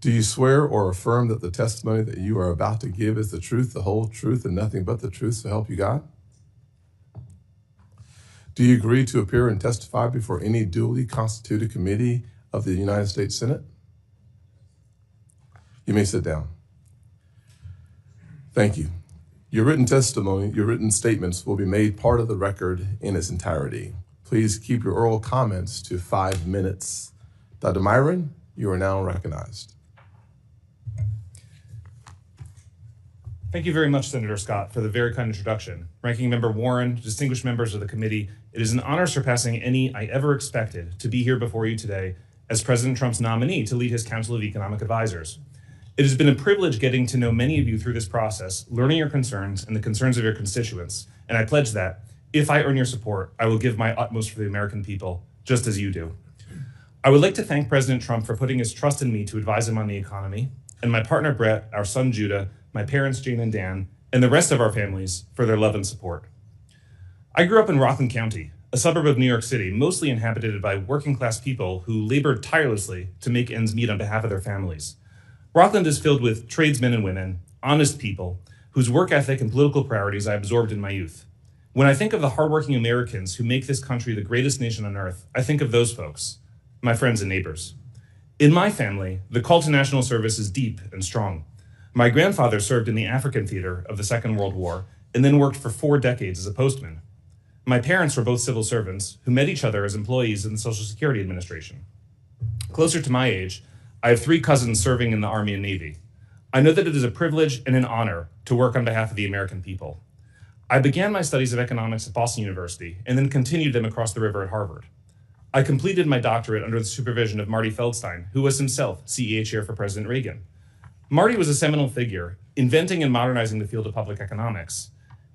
Do you swear or affirm that the testimony that you are about to give is the truth, the whole truth, and nothing but the truth, so help you God? Do you agree to appear and testify before any duly constituted committee of the United States Senate? You may sit down. Thank you. Your written testimony, your written statements will be made part of the record in its entirety. Please keep your oral comments to 5 minutes. Dr. Myron, you are now recognized. Thank you very much, Senator Scott, for the very kind introduction. Ranking Member Warren, distinguished members of the committee, it is an honor surpassing any I ever expected to be here before you today as President Trump's nominee to lead his Council of Economic Advisors. It has been a privilege getting to know many of you through this process, learning your concerns and the concerns of your constituents, and I pledge that, if I earn your support, I will give my utmost for the American people, just as you do. I would like to thank President Trump for putting his trust in me to advise him on the economy, and my partner Brett, our son Judah, my parents Jane and Dan, and the rest of our families for their love and support. I grew up in Rockland County, a suburb of New York City, mostly inhabited by working class people who labored tirelessly to make ends meet on behalf of their families. Rockland is filled with tradesmen and women, honest people, whose work ethic and political priorities I absorbed in my youth. When I think of the hardworking Americans who make this country the greatest nation on earth, I think of those folks, my friends and neighbors. In my family, the call to national service is deep and strong. My grandfather served in the African theater of the Second World War and then worked for 4 decades as a postman. My parents were both civil servants who met each other as employees in the Social Security Administration. Closer to my age, I have 3 cousins serving in the Army and Navy. I know that it is a privilege and an honor to work on behalf of the American people. I began my studies of economics at Boston University and then continued them across the river at Harvard. I completed my doctorate under the supervision of Marty Feldstein, who was himself CEA chair for President Reagan. Marty was a seminal figure, inventing and modernizing the field of public economics.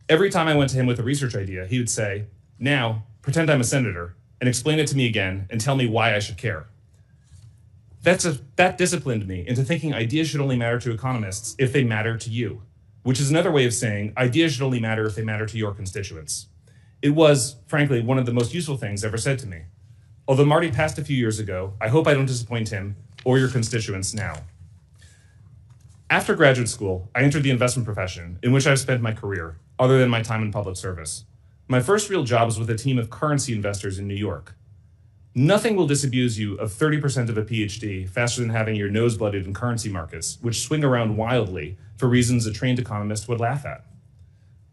Every time I went to him with a research idea, he would say, "Now, pretend I'm a senator, and explain it to me again, and tell me why I should care." That disciplined me into thinking ideas should only matter to economists if they matter to you, which is another way of saying ideas should only matter if they matter to your constituents. It was, frankly, one of the most useful things ever said to me. Although Marty passed a few years ago, I hope I don't disappoint him or your constituents now. After graduate school, I entered the investment profession, in which I've spent my career, other than my time in public service. My first real job was with a team of currency investors in New York. Nothing will disabuse you of 30% of a PhD faster than having your nose blooded in currency markets, which swing around wildly for reasons a trained economist would laugh at.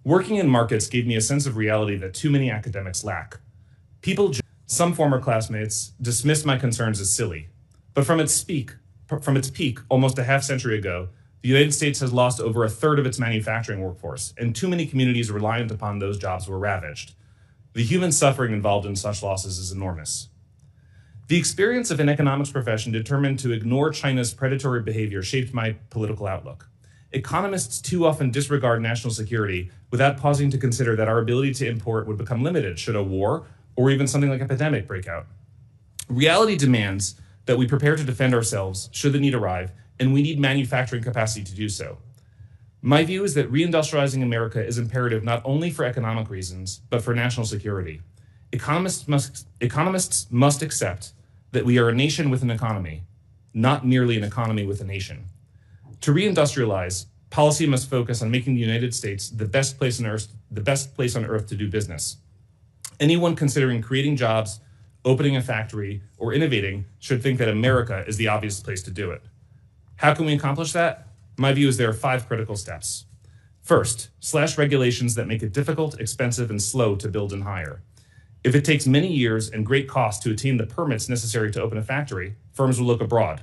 Working in markets gave me a sense of reality that too many academics lack. Some former classmates dismissed my concerns as silly, but from its peak almost a half century ago, the United States has lost over a third of its manufacturing workforce, and too many communities reliant upon those jobs were ravaged. The human suffering involved in such losses is enormous. The experience of an economics profession determined to ignore China's predatory behavior shaped my political outlook. Economists too often disregard national security without pausing to consider that our ability to import would become limited should a war or even something like a pandemic break out. Reality demands that we prepare to defend ourselves should the need arrive, and we need manufacturing capacity to do so. My view is that reindustrializing America is imperative not only for economic reasons, but for national security. Economists must accept that we are a nation with an economy, not merely an economy with a nation. To reindustrialize, policy must focus on making the United States the best place on earth to do business. Anyone considering creating jobs, opening a factory, or innovating should think that America is the obvious place to do it. How can we accomplish that? My view is there are 5 critical steps. First, slash regulations that make it difficult, expensive, and slow to build and hire. If it takes many years and great cost to attain the permits necessary to open a factory, firms will look abroad.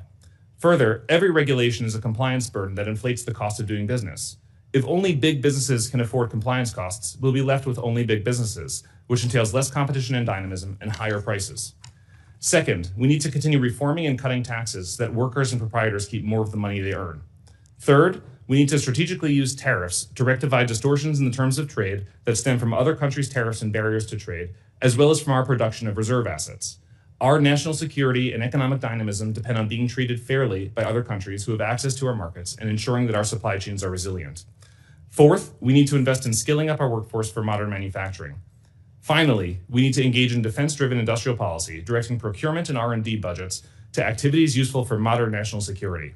Further, every regulation is a compliance burden that inflates the cost of doing business. If only big businesses can afford compliance costs, we'll be left with only big businesses, which entails less competition and dynamism and higher prices. Second, we need to continue reforming and cutting taxes so that workers and proprietors keep more of the money they earn. Third, we need to strategically use tariffs to rectify distortions in the terms of trade that stem from other countries' tariffs and barriers to trade, as well as from our production of reserve assets. Our national security and economic dynamism depend on being treated fairly by other countries who have access to our markets and ensuring that our supply chains are resilient. Fourth, we need to invest in skilling up our workforce for modern manufacturing. Finally, we need to engage in defense-driven industrial policy, directing procurement and R&D budgets to activities useful for modern national security.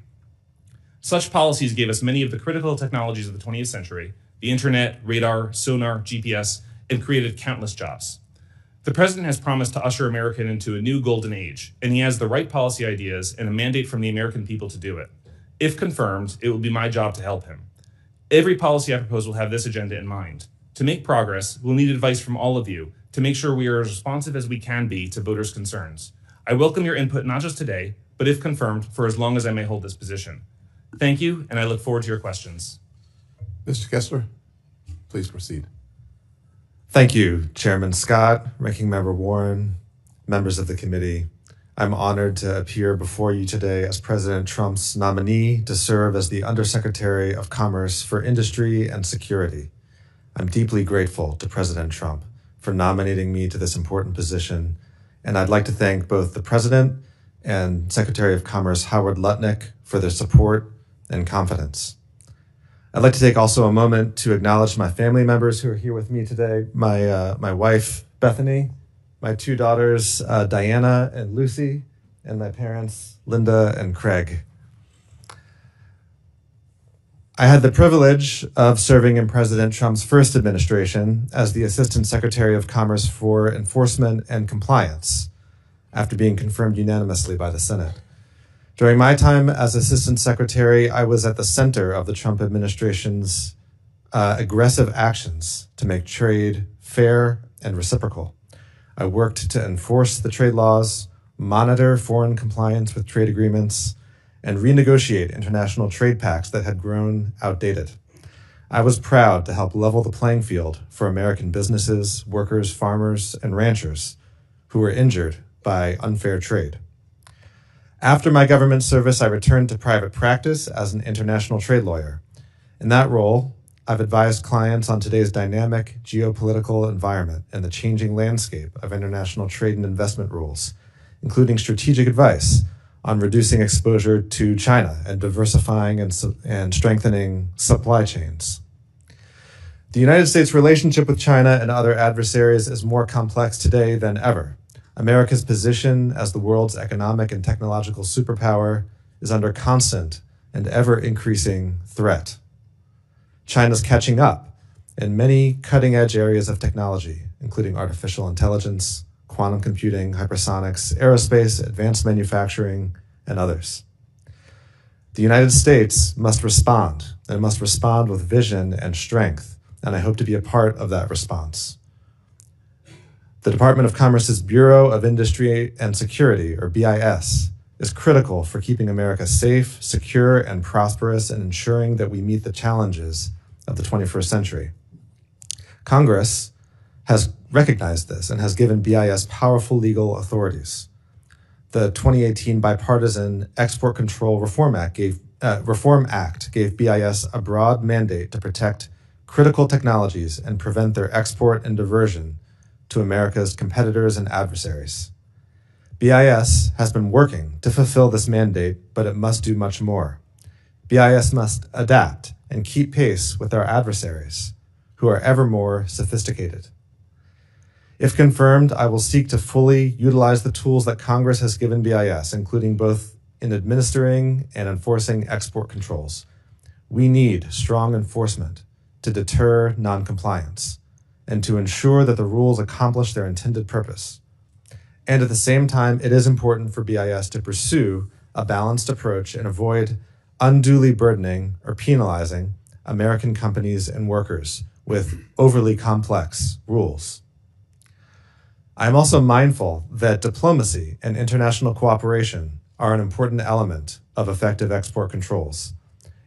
Such policies gave us many of the critical technologies of the 20th century, the internet, radar, sonar, GPS, and created countless jobs. The president has promised to usher America into a new golden age, and he has the right policy ideas and a mandate from the American people to do it. If confirmed, it will be my job to help him. Every policy I propose will have this agenda in mind. To make progress, we'll need advice from all of you to make sure we are as responsive as we can be to voters' concerns. I welcome your input not just today, but if confirmed, for as long as I may hold this position. Thank you, and I look forward to your questions. Mr. Kessler, please proceed. Thank you, Chairman Scott, Ranking Member Warren, members of the committee. I'm honored to appear before you today as President Trump's nominee to serve as the Undersecretary of Commerce for Industry and Security. I'm deeply grateful to President Trump for nominating me to this important position, and I'd like to thank both the President and Secretary of Commerce Howard Lutnick for their support and confidence. I'd like to take also a moment to acknowledge my family members who are here with me today, my wife, Bethany, my two daughters, Diana and Lucy, and my parents, Linda and Craig. I had the privilege of serving in President Trump's first administration as the Assistant Secretary of Commerce for Enforcement and Compliance, after being confirmed unanimously by the Senate. During my time as Assistant Secretary, I was at the center of the Trump administration's aggressive actions to make trade fair and reciprocal. I worked to enforce the trade laws, monitor foreign compliance with trade agreements, and renegotiate international trade pacts that had grown outdated. I was proud to help level the playing field for American businesses, workers, farmers, and ranchers who were injured by unfair trade. After my government service, I returned to private practice as an international trade lawyer. In that role, I've advised clients on today's dynamic geopolitical environment and the changing landscape of international trade and investment rules, including strategic advice on reducing exposure to China and diversifying and strengthening supply chains. The United States' relationship with China and other adversaries is more complex today than ever. America's position as the world's economic and technological superpower is under constant and ever-increasing threat. China's catching up in many cutting-edge areas of technology, including artificial intelligence, quantum computing, hypersonics, aerospace, advanced manufacturing, and others. The United States must respond, and must respond with vision and strength, and I hope to be a part of that response. The Department of Commerce's Bureau of Industry and Security, or BIS, is critical for keeping America safe, secure, and prosperous, and ensuring that we meet the challenges of the 21st century. Congress has recognized this and has given BIS powerful legal authorities. The 2018 Bipartisan Export Control Reform Act gave BIS a broad mandate to protect critical technologies and prevent their export and diversion to America's competitors and adversaries. BIS has been working to fulfill this mandate, but it must do much more. BIS must adapt and keep pace with our adversaries, who are ever more sophisticated. If confirmed, I will seek to fully utilize the tools that Congress has given BIS, including both in administering and enforcing export controls. We need strong enforcement to deter noncompliance and to ensure that the rules accomplish their intended purpose. And at the same time, it is important for BIS to pursue a balanced approach and avoid unduly burdening or penalizing American companies and workers with overly complex rules. I am also mindful that diplomacy and international cooperation are an important element of effective export controls.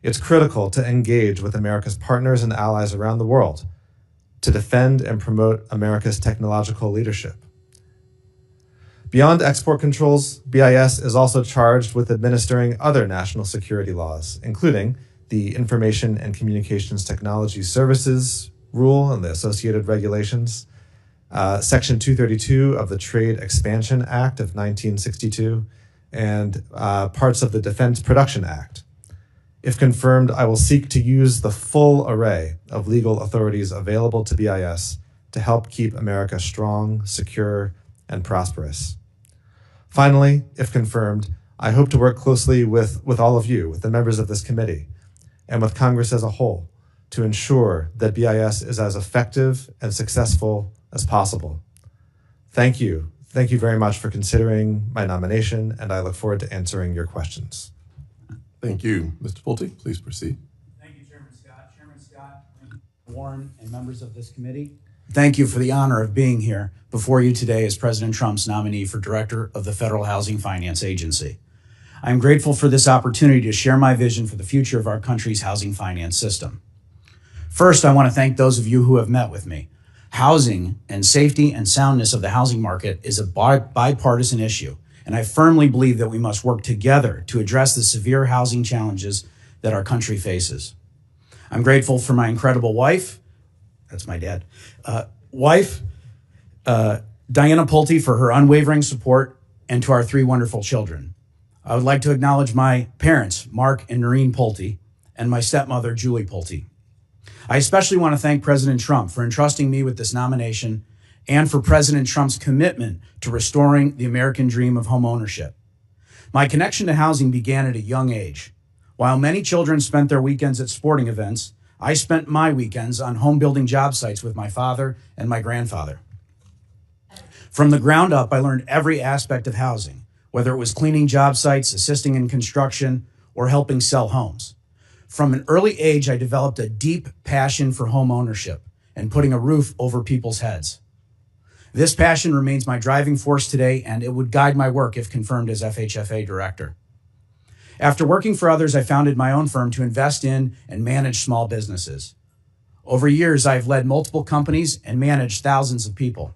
It's critical to engage with America's partners and allies around the world to defend and promote America's technological leadership. Beyond export controls, BIS is also charged with administering other national security laws, including the Information and Communications Technology Services Rule and the associated regulations, Section 232 of the Trade Expansion Act of 1962, and parts of the Defense Production Act. If confirmed, I will seek to use the full array of legal authorities available to BIS to help keep America strong, secure, and prosperous. Finally, if confirmed, I hope to work closely with all of you, with the members of this committee, and with Congress as a whole to ensure that BIS is as effective and successful as possible. Thank you. Thank you very much for considering my nomination, and I look forward to answering your questions. Thank you. Mr. Pulte, please proceed. Thank you, Chairman Scott. Chairman Scott, Warren, and members of this committee, thank you for the honor of being here before you today as President Trump's nominee for Director of the Federal Housing Finance Agency. I am grateful for this opportunity to share my vision for the future of our country's housing finance system. First, I want to thank those of you who have met with me. Housing and safety and soundness of the housing market is a bipartisan issue, and I firmly believe that we must work together to address the severe housing challenges that our country faces. I'm grateful for my incredible wife, that's my dad, Diana Pulte, for her unwavering support, and to our 3 wonderful children. I would like to acknowledge my parents, Mark and Noreen Pulte, and my stepmother, Julie Pulte. I especially want to thank President Trump for entrusting me with this nomination and for President Trump's commitment to restoring the American dream of homeownership. My connection to housing began at a young age. While many children spent their weekends at sporting events, I spent my weekends on home building job sites with my father and my grandfather. From the ground up, I learned every aspect of housing, whether it was cleaning job sites, assisting in construction, or helping sell homes. From an early age, I developed a deep passion for home ownership and putting a roof over people's heads. This passion remains my driving force today, and it would guide my work if confirmed as FHFA director. After working for others, I founded my own firm to invest in and manage small businesses. Over years, I've led multiple companies and managed thousands of people.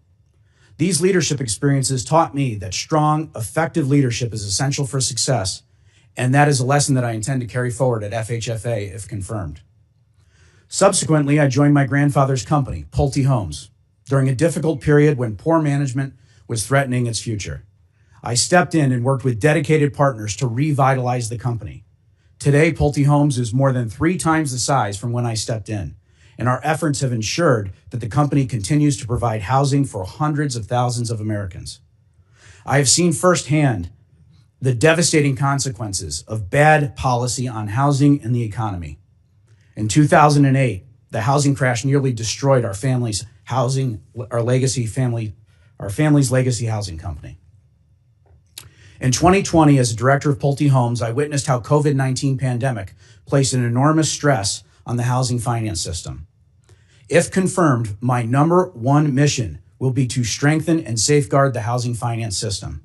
These leadership experiences taught me that strong, effective leadership is essential for success, and that is a lesson that I intend to carry forward at FHFA if confirmed. Subsequently, I joined my grandfather's company, Pulte Homes, during a difficult period when poor management was threatening its future. I stepped in and worked with dedicated partners to revitalize the company. Today, Pulte Homes is more than 3 times the size from when I stepped in, and our efforts have ensured that the company continues to provide housing for hundreds of thousands of Americans. I have seen firsthand the devastating consequences of bad policy on housing and the economy. In 2008, the housing crash nearly destroyed our family's legacy housing company. In 2020, as a director of Pulte Homes, I witnessed how COVID-19 pandemic placed an enormous stress on the housing finance system. If confirmed, my #1 mission will be to strengthen and safeguard the housing finance system.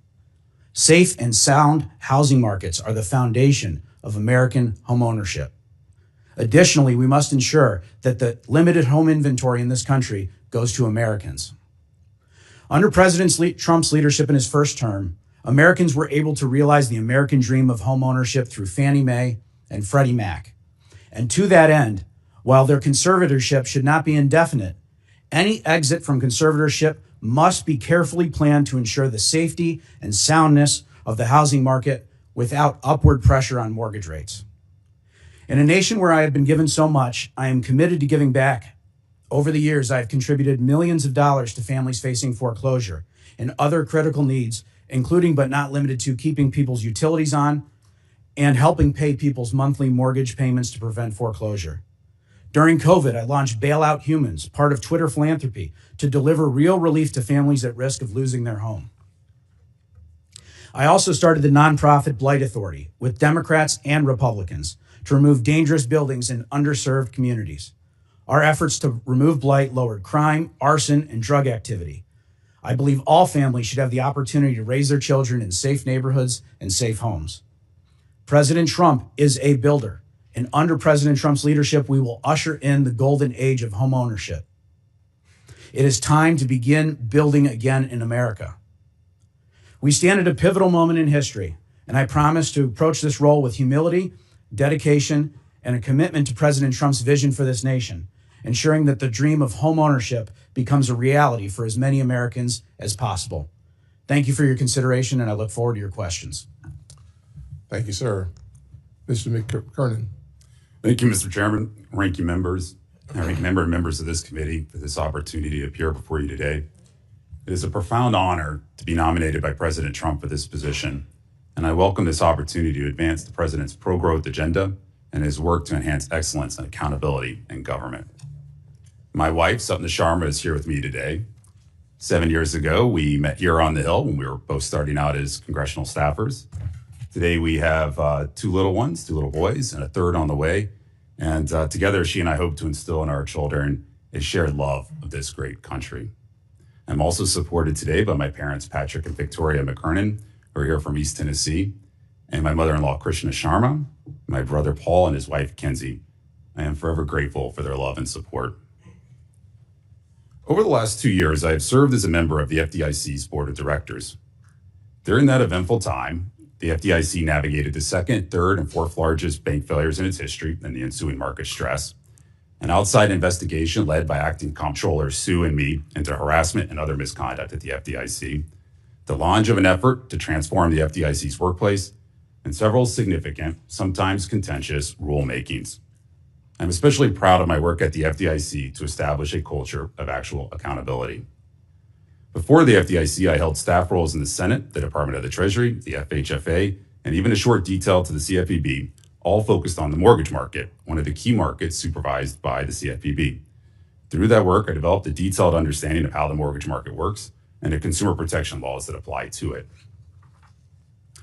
Safe and sound housing markets are the foundation of American homeownership. Additionally, we must ensure that the limited home inventory in this country goes to Americans. Under President Trump's leadership in his first term, Americans were able to realize the American dream of homeownership through Fannie Mae and Freddie Mac. And to that end, while their conservatorship should not be indefinite, any exit from conservatorship must be carefully planned to ensure the safety and soundness of the housing market without upward pressure on mortgage rates. In a nation where I have been given so much, I am committed to giving back. Over the years, I have contributed millions of dollars to families facing foreclosure and other critical needs, including but not limited to keeping people's utilities on and helping pay people's monthly mortgage payments to prevent foreclosure. During COVID, I launched Bailout Humans, part of Twitter philanthropy, to deliver real relief to families at risk of losing their home. I also started the nonprofit Blight Authority with Democrats and Republicans to remove dangerous buildings in underserved communities. Our efforts to remove blight lowered crime, arson, and drug activity. I believe all families should have the opportunity to raise their children in safe neighborhoods and safe homes. President Trump is a builder, and under President Trump's leadership, we will usher in the golden age of homeownership. It is time to begin building again in America. We stand at a pivotal moment in history, and I promise to approach this role with humility, dedication, and a commitment to President Trump's vision for this nation, ensuring that the dream of homeownership becomes a reality for as many Americans as possible. Thank you for your consideration, and I look forward to your questions. Thank you, sir. Mr. McKernan. Thank you, Mr. Chairman, ranking members, and members of this committee for this opportunity to appear before you today. It is a profound honor to be nominated by President Trump for this position. and I welcome this opportunity to advance the President's pro-growth agenda and his work to enhance excellence and accountability in government. My wife, Sapna Sharma, is here with me today. 7 years ago, we met here on the Hill when we were both starting out as congressional staffers. Today, we have two little ones, two little boys, and a third on the way. And together, she and I hope to instill in our children a shared love of this great country. I'm also supported today by my parents, Patrick and Victoria McKernan, who are here from East Tennessee, and my mother-in-law, Krishna Sharma, my brother, Paul, and his wife, Kenzie. I am forever grateful for their love and support. Over the last 2 years, I have served as a member of the FDIC's board of directors. During that eventful time, the FDIC navigated the second, third, and fourth largest bank failures in its history and the ensuing market stress, an outside investigation led by acting comptroller Sue and me into harassment and other misconduct at the FDIC, the launch of an effort to transform the FDIC's workplace, and several significant, sometimes contentious, rulemakings. I'm especially proud of my work at the FDIC to establish a culture of actual accountability. Before the FDIC, I held staff roles in the Senate, the Department of the Treasury, the FHFA, and even a short detail to the CFPB, all focused on the mortgage market, one of the key markets supervised by the CFPB. Through that work, I developed a detailed understanding of how the mortgage market works and the consumer protection laws that apply to it.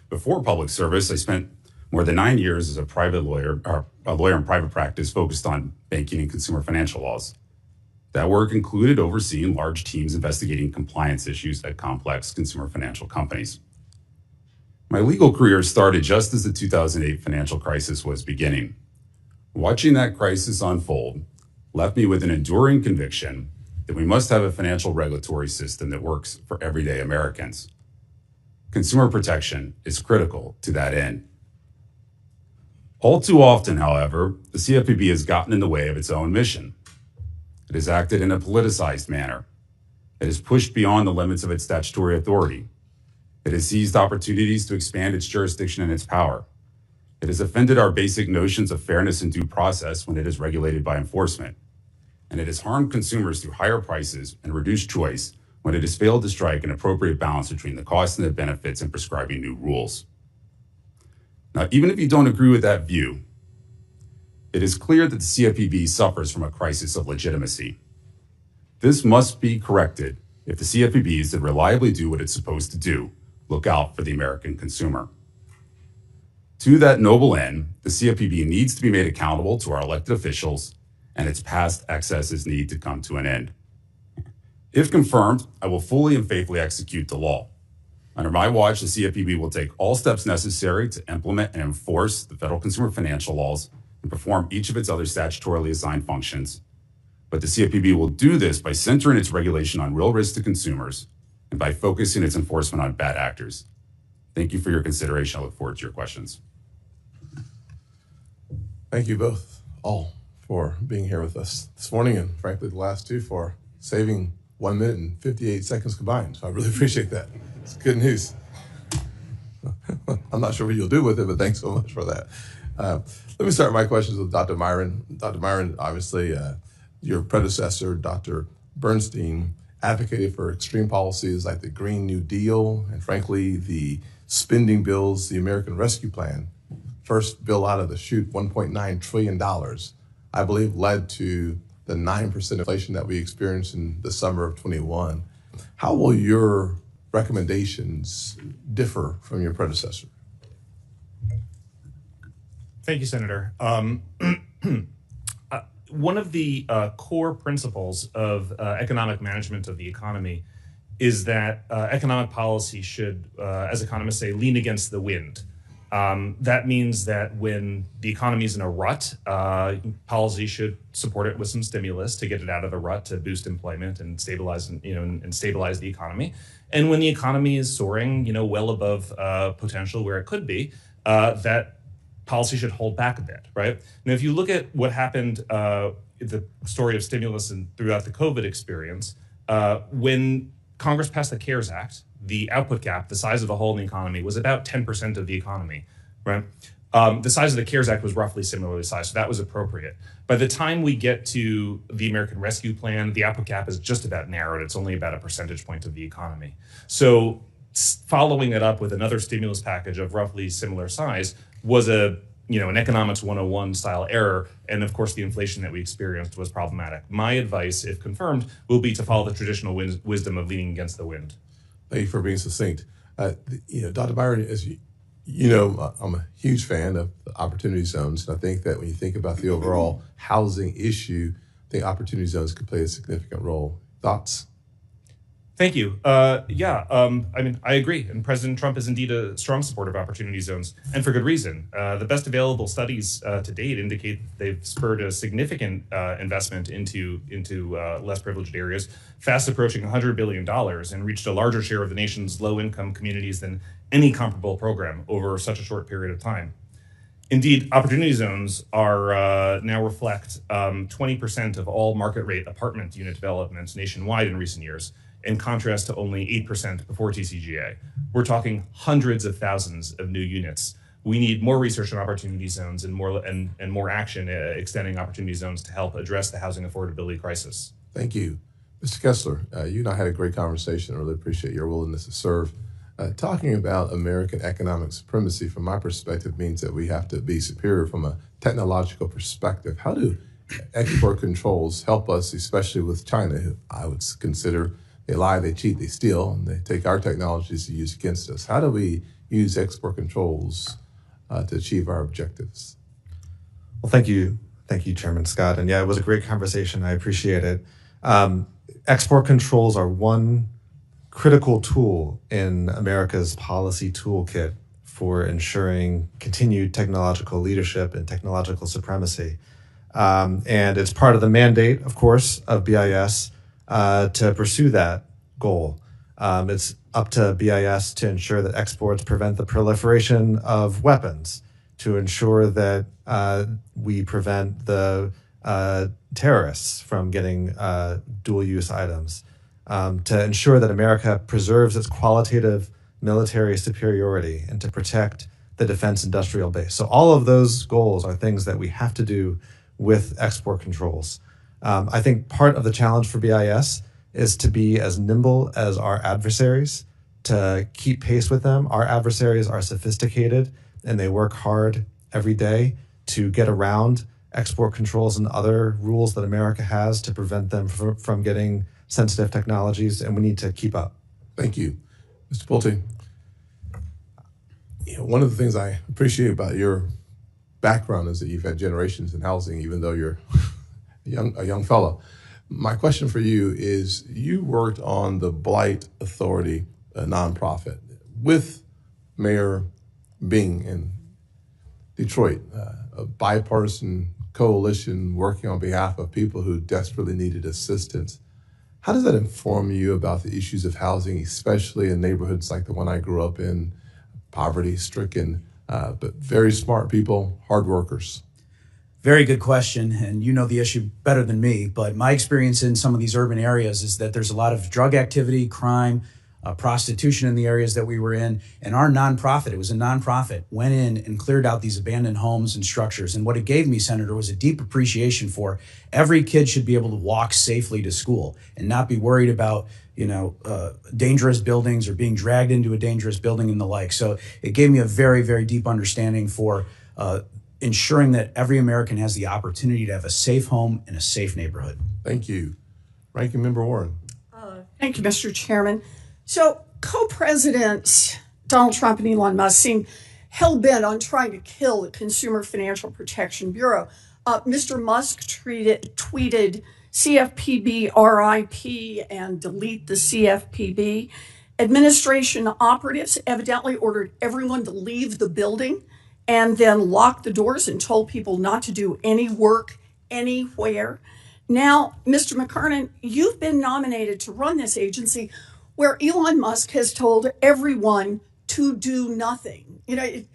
Before public service, I spent more than 9 years as a lawyer in private practice focused on banking and consumer financial laws. That work included overseeing large teams investigating compliance issues at complex consumer financial companies. My legal career started just as the 2008 financial crisis was beginning. Watching that crisis unfold left me with an enduring conviction that we must have a financial regulatory system that works for everyday Americans. Consumer protection is critical to that end. All too often, however, the CFPB has gotten in the way of its own mission. It has acted in a politicized manner. It has pushed beyond the limits of its statutory authority. It has seized opportunities to expand its jurisdiction and its power. It has offended our basic notions of fairness and due process when it is regulated by enforcement. And it has harmed consumers through higher prices and reduced choice when it has failed to strike an appropriate balance between the costs and the benefits in prescribing new rules. Now, even if you don't agree with that view, it is clear that the CFPB suffers from a crisis of legitimacy. This must be corrected if the CFPBs that reliably do what it's supposed to do look out for the American consumer. To that noble end, the CFPB needs to be made accountable to our elected officials, and its past excesses need to come to an end. If confirmed, I will fully and faithfully execute the law. Under my watch, the CFPB will take all steps necessary to implement and enforce the federal consumer financial laws and perform each of its other statutorily assigned functions. But the CFPB will do this by centering its regulation on real risk to consumers and by focusing its enforcement on bad actors. Thank you for your consideration. I look forward to your questions. Thank you both, all, for being here with us this morning, and frankly, the last two for saving 1 minute and 58 seconds combined. So I really appreciate that. It's good news. I'm not sure what you'll do with it, but thanks so much for that. Let me start my questions with Dr. Myron. Dr. Myron, obviously, your predecessor, Dr. Bernstein, advocated for extreme policies like the Green New Deal and, frankly, the spending bills, the American Rescue Plan. First bill out of the chute, $1.9 trillion, I believe led to the 9% inflation that we experienced in the summer of 21. How will your recommendations differ from your predecessor? Thank you, Senator. One of the core principles of economic management of the economy is that economic policy should, as economists say, lean against the wind. That means that when the economy is in a rut, policy should support it with some stimulus to get it out of the rut, to boost employment and stabilize, and stabilize the economy. And when the economy is soaring, well above potential where it could be, that policy should hold back a bit, right? Now, if you look at what happened, the story of stimulus and throughout the COVID experience, when Congress passed the CARES Act, the output gap, the size of the hole in the economy, was about 10% of the economy, right? The size of the CARES Act was roughly similarly sized, so that was appropriate. By the time we get to the American Rescue Plan, the output gap is just about narrowed. It's only about a percentage point of the economy. So following it up with another stimulus package of roughly similar size was an economics 101 style error. And of course, the inflation that we experienced was problematic. My advice, if confirmed, will be to follow the traditional wisdom of leaning against the wind. Thank you for being succinct. Dr. Byron, as you know, I'm a huge fan of the opportunity zones. And I think that when you think about the overall housing issue, I think opportunity zones could play a significant role. Thoughts? Thank you. I agree. And President Trump is indeed a strong supporter of opportunity zones, and for good reason. The best available studies to date indicate that they've spurred a significant investment into less privileged areas, fast approaching $100 billion, and reached a larger share of the nation's low-income communities than any comparable program over such a short period of time. Indeed, opportunity zones are now reflect 20% of all market rate apartment unit developments nationwide in recent years, in contrast to only 8% before TCGA. We're talking hundreds of thousands of new units. We need more research on opportunity zones and more action extending opportunity zones to help address the housing affordability crisis. Thank you. Mr. Kessler, you and I had a great conversation. I really appreciate your willingness to serve. Talking about American economic supremacy, from my perspective, means that we have to be superior from a technological perspective. How do export controls help us, especially with China, who I would consider they lie, they cheat, they steal, and they take our technologies to use against us? How do we use export controls to achieve our objectives? Well, thank you, Chairman Scott. And yeah, it was a great conversation. I appreciate it. Export controls are one critical tool in America's policy toolkit for ensuring continued technological leadership and technological supremacy. And it's part of the mandate, of course, of BIS to pursue that goal. It's up to BIS to ensure that exports prevent the proliferation of weapons, to ensure that we prevent the terrorists from getting dual-use items, to ensure that America preserves its qualitative military superiority, and to protect the defense industrial base. So all of those goals are things that we have to do with export controls. I think part of the challenge for BIS is to be as nimble as our adversaries, to keep pace with them. Our adversaries are sophisticated, and they work hard every day to get around export controls and other rules that America has to prevent them from getting sensitive technologies, and we need to keep up. Thank you. Mr. Pulte, one of the things I appreciate about your background is that you've had generations in housing, even though you're a young fellow. My question for you is, you worked on the Blight Authority, a nonprofit, with Mayor Bing in Detroit, a bipartisan coalition working on behalf of people who desperately needed assistance. How does that inform you about the issues of housing, especially in neighborhoods like the one I grew up in, poverty-stricken, but very smart people, hard workers? Very good question, and you know the issue better than me, but my experience in some of these urban areas is that there's a lot of drug activity, crime, prostitution in the areas that we were in, and our nonprofit, it was a nonprofit, went in and cleared out these abandoned homes and structures. And what it gave me, Senator, was a deep appreciation for every kid should be able to walk safely to school and not be worried about dangerous buildings or being dragged into a dangerous building and the like. So it gave me a very, very deep understanding for ensuring that every American has the opportunity to have a safe home and a safe neighborhood. Thank you. Ranking Member Warren. Thank you, Mr. Chairman. So co-presidents Donald Trump and Elon Musk seem hell-bent on trying to kill the Consumer Financial Protection Bureau. Mr. Musk tweeted CFPB RIP and delete the CFPB. Administration operatives evidently ordered everyone to leave the building and then locked the doors and told people not to do any work anywhere. Now, Mr. McKernan, you've been nominated to run this agency where Elon Musk has told everyone to do nothing. It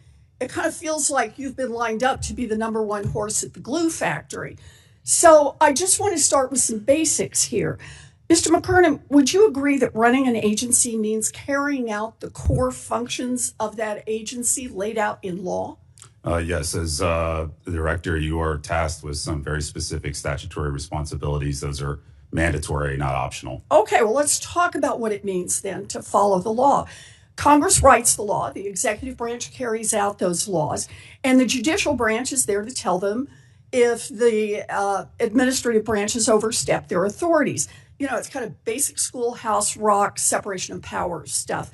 kind of feels like you've been lined up to be the number one horse at the glue factory. So I just want to start with some basics here. Mr. McKernan, would you agree that running an agency means carrying out the core functions of that agency laid out in law? Yes, as the director, you are tasked with some very specific statutory responsibilities. Those are mandatory, not optional. Okay, well, let's talk about what it means then to follow the law. Congress writes the law, the executive branch carries out those laws, and the judicial branch is there to tell them if the administrative branches overstep their authorities. You know, it's kind of basic schoolhouse rock separation of powers stuff.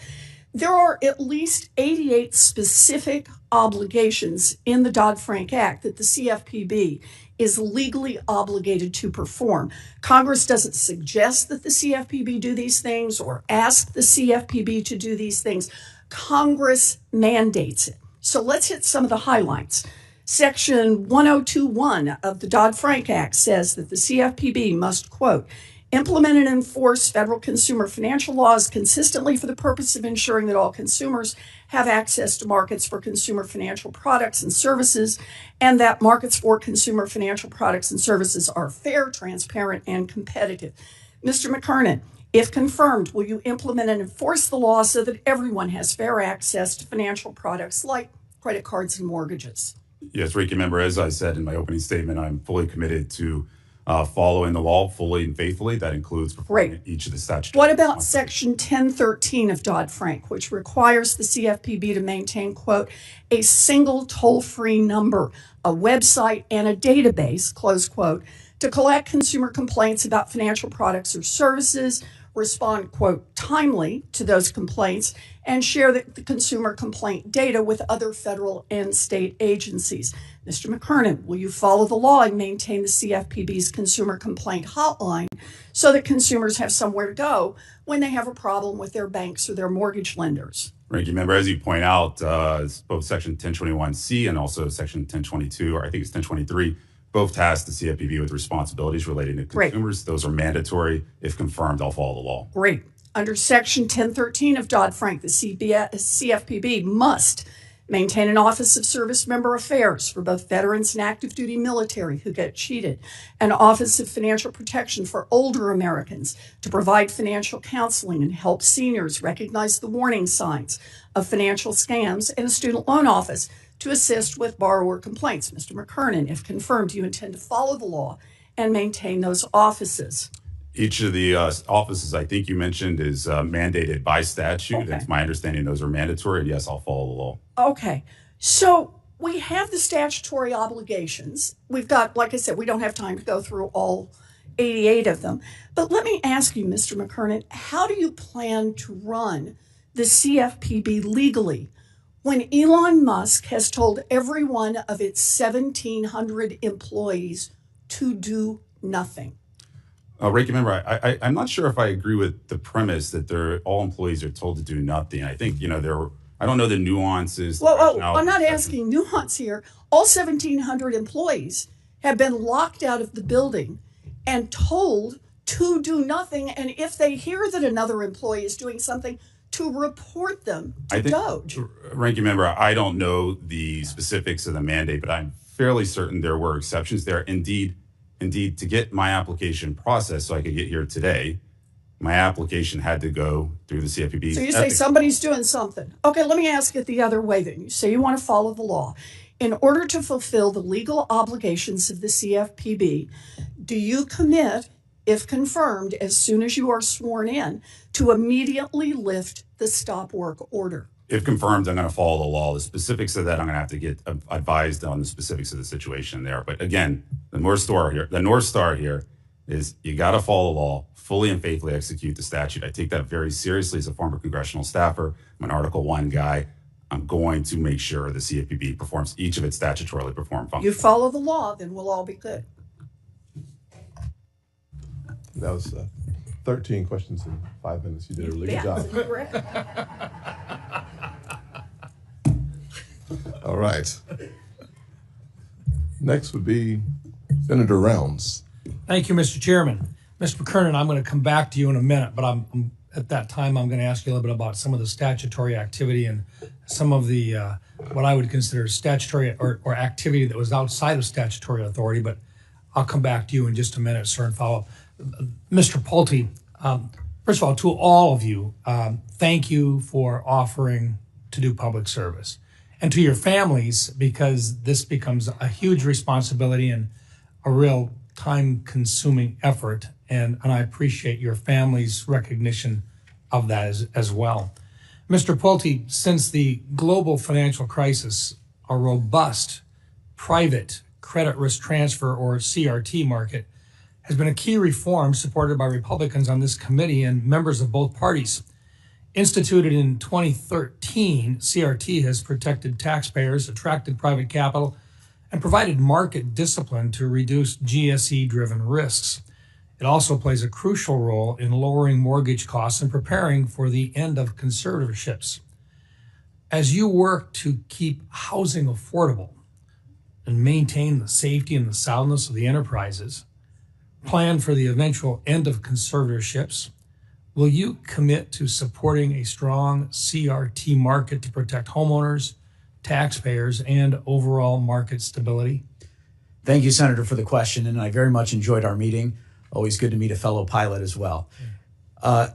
There are at least 88 specific obligations in the Dodd-Frank Act that the CFPB is legally obligated to perform. Congress doesn't suggest that the CFPB do these things or ask the CFPB to do these things. Congress mandates it. So let's hit some of the highlights. Section 1021 of the Dodd-Frank Act says that the CFPB must, quote, implement and enforce federal consumer financial laws consistently for the purpose of ensuring that all consumers have access to markets for consumer financial products and services, and that markets for consumer financial products and services are fair, transparent, and competitive. Mr. McKernan, if confirmed, will you implement and enforce the law so that everyone has fair access to financial products like credit cards and mortgages? Yes, Ranking Member, as I said in my opening statement, I'm fully committed to following the law fully and faithfully. That includes performing each of the statutory. What about Section 1013 of Dodd-Frank, which requires the CFPB to maintain, quote, a single toll-free number, a website, and a database, close quote, to collect consumer complaints about financial products or services, respond, quote, timely to those complaints, and share the consumer complaint data with other federal and state agencies? Mr. McKernan, will you follow the law and maintain the CFPB's consumer complaint hotline so that consumers have somewhere to go when they have a problem with their banks or their mortgage lenders? Ranking Member, as you point out, both Section 1021C and also Section 1022, or I think it's 1023, both task the CFPB with responsibilities relating to consumers. Great. Those are mandatory. If confirmed, I'll follow the law. Great. Under Section 1013 of Dodd-Frank, the CFPB must maintain an Office of Service Member Affairs for both veterans and active duty military who get cheated, an Office of Financial Protection for older Americans to provide financial counseling and help seniors recognize the warning signs of financial scams, and a student loan office to assist with borrower complaints. Mr. McKernan, if confirmed, do you intend to follow the law and maintain those offices? Each of the offices I think you mentioned is mandated by statute. Okay. It's my understanding those are mandatory. And yes, I'll follow the law. Okay. So we have the statutory obligations. We've got, like I said, we don't have time to go through all 88 of them. But let me ask you, Mr. McKernan, how do you plan to run the CFPB legally when Elon Musk has told every one of its 1,700 employees to do nothing? Ranking Member, I'm not sure if I agree with the premise that all employees are told to do nothing. I think, I don't know the nuances. Well, I'm not asking nuance here. All 1,700 employees have been locked out of the building and told to do nothing. And if they hear that another employee is doing something, to report them to DOJ. Ranking Member, I don't know the specifics of the mandate, but I'm fairly certain there were exceptions there. Indeed, to get my application processed so I could get here today, my application had to go through the CFPB. So you say somebody's doing something. Okay, let me ask it the other way then. You say you want to follow the law. In order to fulfill the legal obligations of the CFPB, do you commit, if confirmed, as soon as you are sworn in, to immediately lift the stop work order? If confirmed, I'm going to follow the law. The specifics of that, I'm going to have to get advised on the specifics of the situation there. But again, the North Star here is you got to follow the law, fully and faithfully execute the statute. I take that very seriously as a former congressional staffer. I'm an Article 1 guy. I'm going to make sure the CFPB performs each of its statutorily performed functions. You follow the law, then we'll all be good. That was 13 questions in 5 minutes. You did a really good job. Correct. All right. Next would be Senator Rounds. Thank you, Mr. Chairman. Mr. McKernan, I'm going to come back to you in a minute, but I'm at that time, I'm going to ask you a little bit about some of the statutory activity and some of the, what I would consider statutory or activity that was outside of statutory authority, but I'll come back to you in just a minute, sir, and follow up. Mr. Pulte, first of all, to all of you, thank you for offering to do public service. And to your families, because this becomes a huge responsibility and a real time-consuming effort, and I appreciate your family's recognition of that as well. Mr. Pulte, since the global financial crisis, a robust private credit risk transfer, or CRT, market has been a key reform supported by Republicans on this committee and members of both parties. Instituted in 2013, CRT has protected taxpayers, attracted private capital, and provided market discipline to reduce GSE-driven risks. It also plays a crucial role in lowering mortgage costs and preparing for the end of conservatorships. As you work to keep housing affordable and maintain the safety and the soundness of the enterprises, plan for the eventual end of conservatorships, will you commit to supporting a strong CRT market to protect homeowners, taxpayers, and overall market stability? Thank you, Senator, for the question, and I very much enjoyed our meeting. Always good to meet a fellow pilot as well.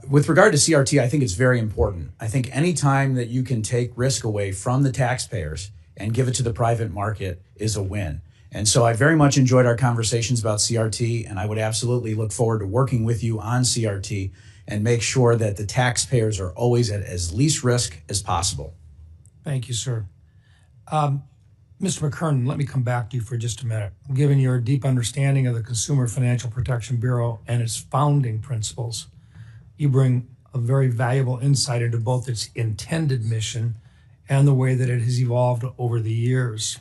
With regard to CRT, I think it's very important. I think any time that you can take risk away from the taxpayers and give it to the private market is a win. And so I very much enjoyed our conversations about CRT, and I would absolutely look forward to working with you on CRT and make sure that the taxpayers are always at as least risk as possible. Thank you, sir. Mr. McKernan, let me come back to you for just a minute. Given your deep understanding of the Consumer Financial Protection Bureau and its founding principles, you bring a very valuable insight into both its intended mission and the way that it has evolved over the years.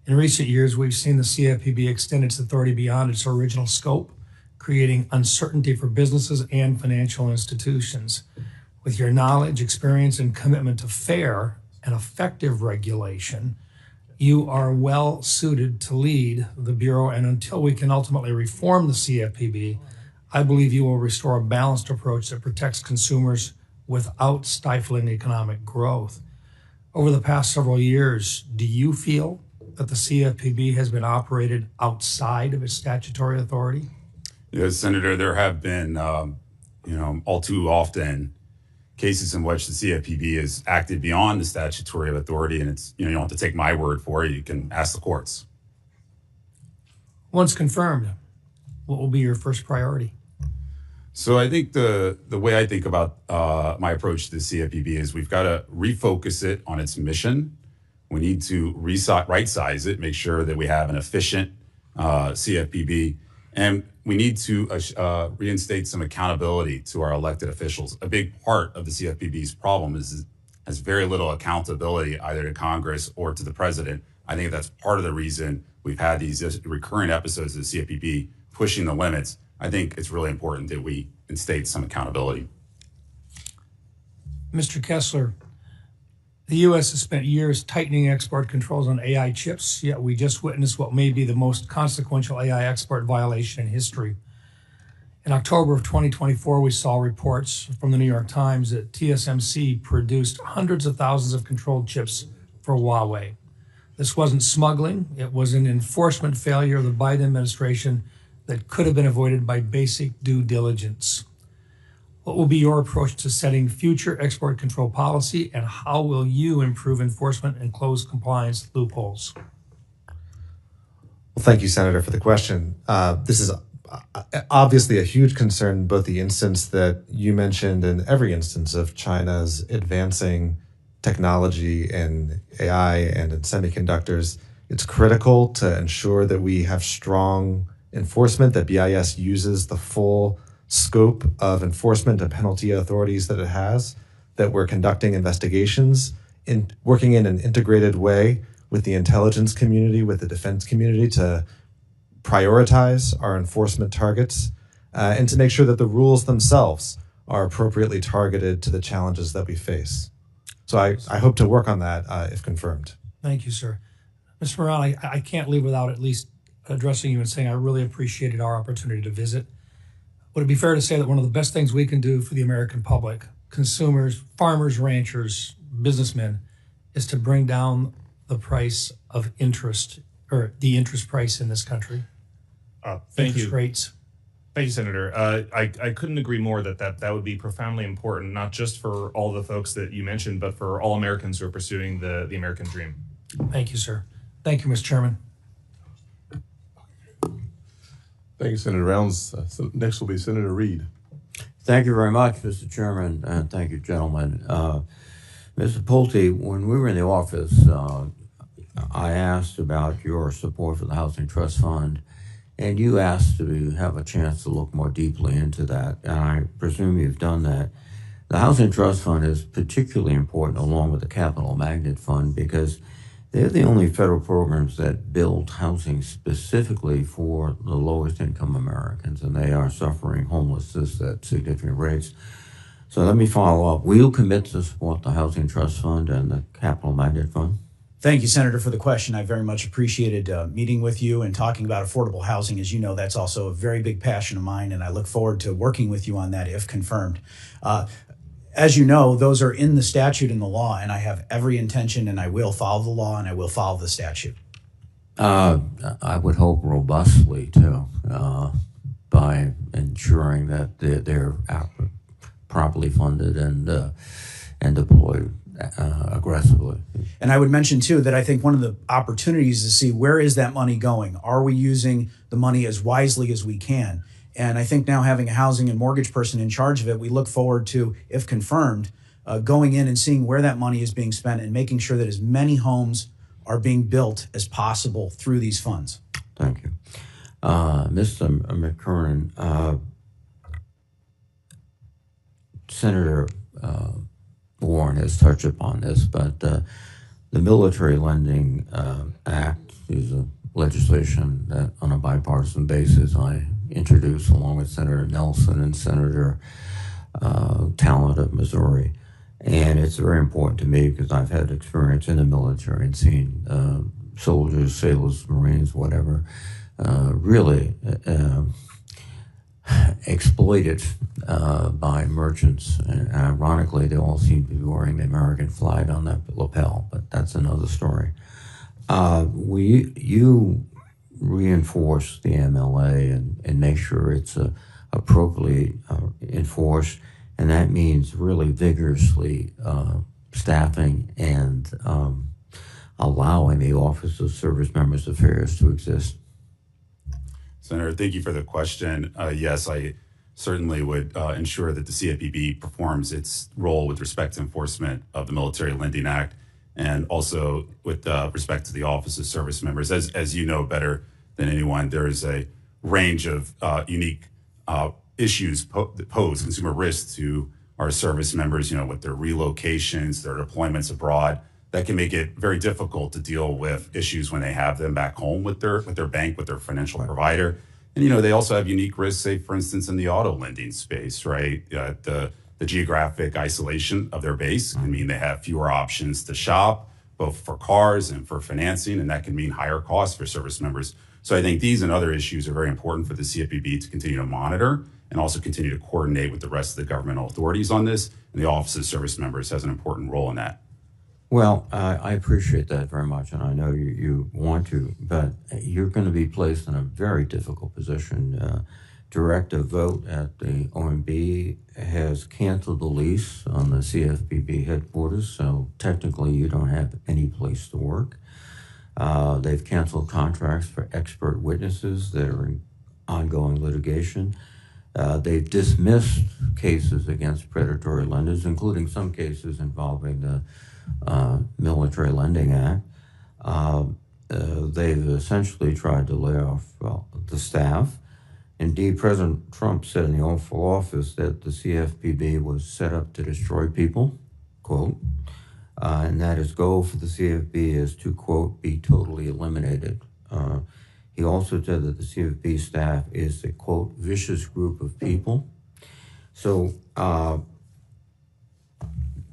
In recent years, we've seen the CFPB extend its authority beyond its original scope, creating uncertainty for businesses and financial institutions. With your knowledge, experience, and commitment to fair and effective regulation, you are well suited to lead the Bureau, and until we can ultimately reform the CFPB, I believe you will restore a balanced approach that protects consumers without stifling economic growth. Over the past several years, do you feel that the CFPB has been operated outside of its statutory authority? Yes, Senator, there have been, all too often cases in which the CFPB has acted beyond the statutory authority, and it's, you don't have to take my word for it. You can ask the courts. Once confirmed, what will be your first priority? So I think the way I think about my approach to the CFPB is we've got to refocus it on its mission. We need to right-size it, make sure that we have an efficient CFPB, and we need to reinstate some accountability to our elected officials. A big part of the CFPB's problem has very little accountability either to Congress or to the president. I think that's part of the reason we've had these recurring episodes of the CFPB pushing the limits. I think it's really important that we instate some accountability. Mr. Kessler, the U.S. has spent years tightening export controls on AI chips, yet we just witnessed what may be the most consequential AI export violation in history. In October of 2024, we saw reports from the New York Times that TSMC produced hundreds of thousands of controlled chips for Huawei. This wasn't smuggling, it was an enforcement failure of the Biden administration that could have been avoided by basic due diligence. What will be your approach to setting future export control policy, and how will you improve enforcement and close compliance loopholes? Well, thank you, Senator, for the question. This is obviously a huge concern, both the instance that you mentioned and every instance of China's advancing technology in AI and in semiconductors. It's critical to ensure that we have strong enforcement, that BIS uses the full scope of enforcement and penalty authorities that it has, that we're conducting investigations, working in an integrated way with the intelligence community, with the defense community, to prioritize our enforcement targets, and to make sure that the rules themselves are appropriately targeted to the challenges that we face. So I hope to work on that if confirmed. Thank you, sir. Mr. Moran, I can't leave without at least addressing you and saying I really appreciated our opportunity to visit. Would it be fair to say that one of the best things we can do for the American public, consumers, farmers, ranchers, businessmen, is to bring down the price of interest, or the interest price in this country? Thank interest you. Rates. Thank you, Senator. I couldn't agree more that would be profoundly important, not just for all the folks that you mentioned, but for all Americans who are pursuing the American dream. Thank you, sir. Thank you, Mr. Chairman. Thank you, Senator Rounds. So next will be Senator Reed. Thank you very much, Mr. Chairman, and thank you, gentlemen. Mr. Pulte, when we were in the office, I asked about your support for the Housing Trust Fund, and you asked to have a chance to look more deeply into that, and I presume you've done that. The Housing Trust Fund is particularly important along with the Capital Magnet Fund because they're the only federal programs that build housing specifically for the lowest income Americans, and they are suffering homelessness at significant rates. So let me follow up. Will you commit to support the Housing Trust Fund and the Capital Magnet Fund? Thank you, Senator, for the question. I very much appreciated meeting with you and talking about affordable housing. As you know, that's also a very big passion of mine, and I look forward to working with you on that if confirmed. As you know, those are in the statute and the law, and I have every intention, and I will follow the law, and I will follow the statute. I would hope robustly, too, by ensuring that they're properly funded and deployed aggressively. And I would mention, too, that I think one of the opportunities is to see where is that money going? Are we using the money as wisely as we can? And I think now having a housing and mortgage person in charge of it, we look forward to, if confirmed, going in and seeing where that money is being spent and making sure that as many homes are being built as possible through these funds. Thank you. Mr. McKernan, Senator Warren has touched upon this, but the Military Lending Act is a legislation that on a bipartisan basis I introduced along with Senator Nelson and Senator Talent of Missouri. And it's very important to me because I've had experience in the military and seen soldiers, sailors, Marines, whatever, really exploited by merchants. And ironically, they all seem to be wearing the American flag on that lapel, but that's another story. You reinforce the MLA and make sure it's appropriately enforced, and that means really vigorously staffing and allowing the Office of Service Members Affairs to exist. Senator, thank you for the question. Yes, I certainly would ensure that the CFPB performs its role with respect to enforcement of the Military Lending Act and also with respect to the Office of Service Members. As you know better than anyone, there is a range of unique issues that pose consumer risks to our service members, with their relocations, their deployments abroad. That can make it very difficult to deal with issues when they have them back home with their bank, with their financial provider. And, they also have unique risks, say, for instance, in the auto lending space, right? The geographic isolation of their base can mean they have fewer options to shop, both for cars and for financing, and that can mean higher costs for service members. So I think these and other issues are very important for the CFPB to continue to monitor and also continue to coordinate with the rest of the governmental authorities on this. And the Office of Service Members has an important role in that. Well, I appreciate that very much, and I know you want to, but you're going to be placed in a very difficult position. Directive vote at the OMB has canceled the lease on the CFPB headquarters, so technically you don't have any place to work. They've canceled contracts for expert witnesses that are in ongoing litigation. They've dismissed cases against predatory lenders, including some cases involving the Military Lending Act. They've essentially tried to lay off the staff. Indeed, President Trump said in the Oval Office that the CFPB was set up to destroy people, quote, and that his goal for the CFPB is to, quote, be totally eliminated. He also said that the CFPB staff is a, quote, vicious group of people. So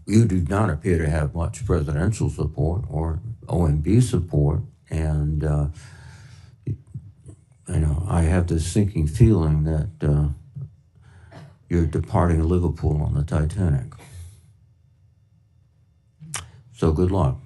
you do not appear to have much presidential support or OMB support, and I have this sinking feeling that you're departing Liverpool on the Titanic. So good luck.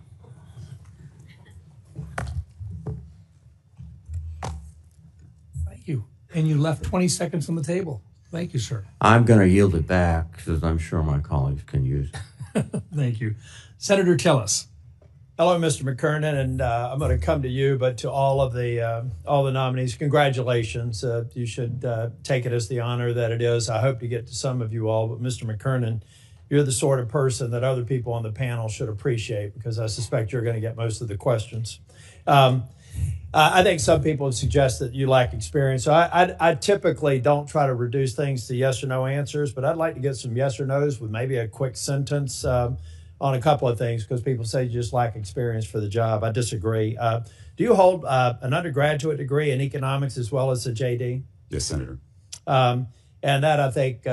Thank you. And you left 20 seconds on the table. Thank you, sir. I'm going to yield it back because I'm sure my colleagues can use it. Thank you. Senator Tillis. Hello, Mr. McKernan, and I'm going to come to you, but to all the nominees, congratulations. You should take it as the honor that it is. I hope to get to some of you all, but Mr. McKernan, you're the sort of person that other people on the panel should appreciate, because I suspect you're going to get most of the questions. I think some people would suggest that you lack experience. So I typically don't try to reduce things to yes or no answers, but I'd like to get some yes or no's with maybe a quick sentence on a couple of things, because people say you just lack experience for the job. I disagree. Do you hold an undergraduate degree in economics as well as a JD? Yes, Senator. And that, I think,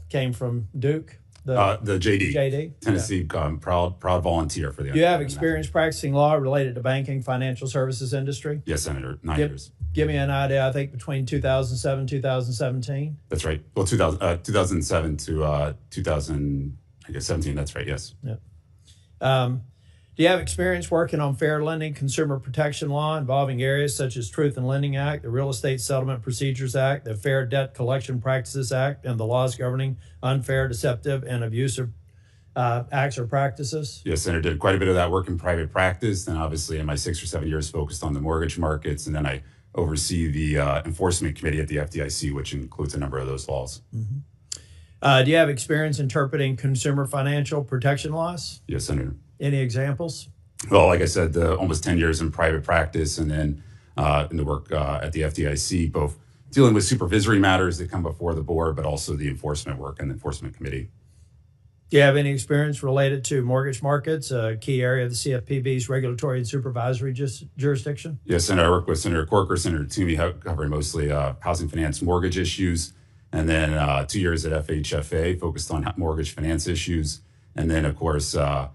came from Duke. The JD. JD. Tennessee, proud volunteer for the. Do you have experience practicing law related to banking, financial services industry? Yes, Senator. 9 years. Give me an idea. I think between 2007 2017. That's right. Well, 2007 to 2017. That's right. Yes. Yeah. Do you have experience working on fair lending, consumer protection law involving areas such as Truth in Lending Act, the Real Estate Settlement Procedures Act, the Fair Debt Collection Practices Act, and the laws governing unfair, deceptive, and abusive acts or practices? Yes, Senator. Did quite a bit of that work in private practice, and obviously in my 6 or 7 years focused on the mortgage markets, and then I oversee the enforcement committee at the FDIC, which includes a number of those laws. Mm-hmm. Do you have experience interpreting consumer financial protection laws? Yes, Senator. Any examples? Well, like I said, almost 10 years in private practice, and then in the work at the FDIC, both dealing with supervisory matters that come before the board, but also the enforcement work and the enforcement committee. Do you have any experience related to mortgage markets, a key area of the CFPB's regulatory and supervisory jurisdiction? Yes, Senator. I work with Senator Corker, Senator Toomey, covering mostly housing finance mortgage issues, and then 2 years at FHFA, focused on mortgage finance issues, and then, of course, at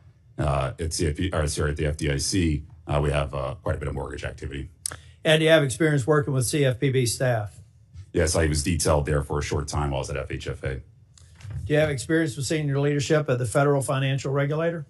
the FDIC, we have quite a bit of mortgage activity. And do you have experience working with CFPB staff? Yes, I was detailed there for a short time while I was at FHFA. Do you have experience with senior leadership at the federal financial regulator?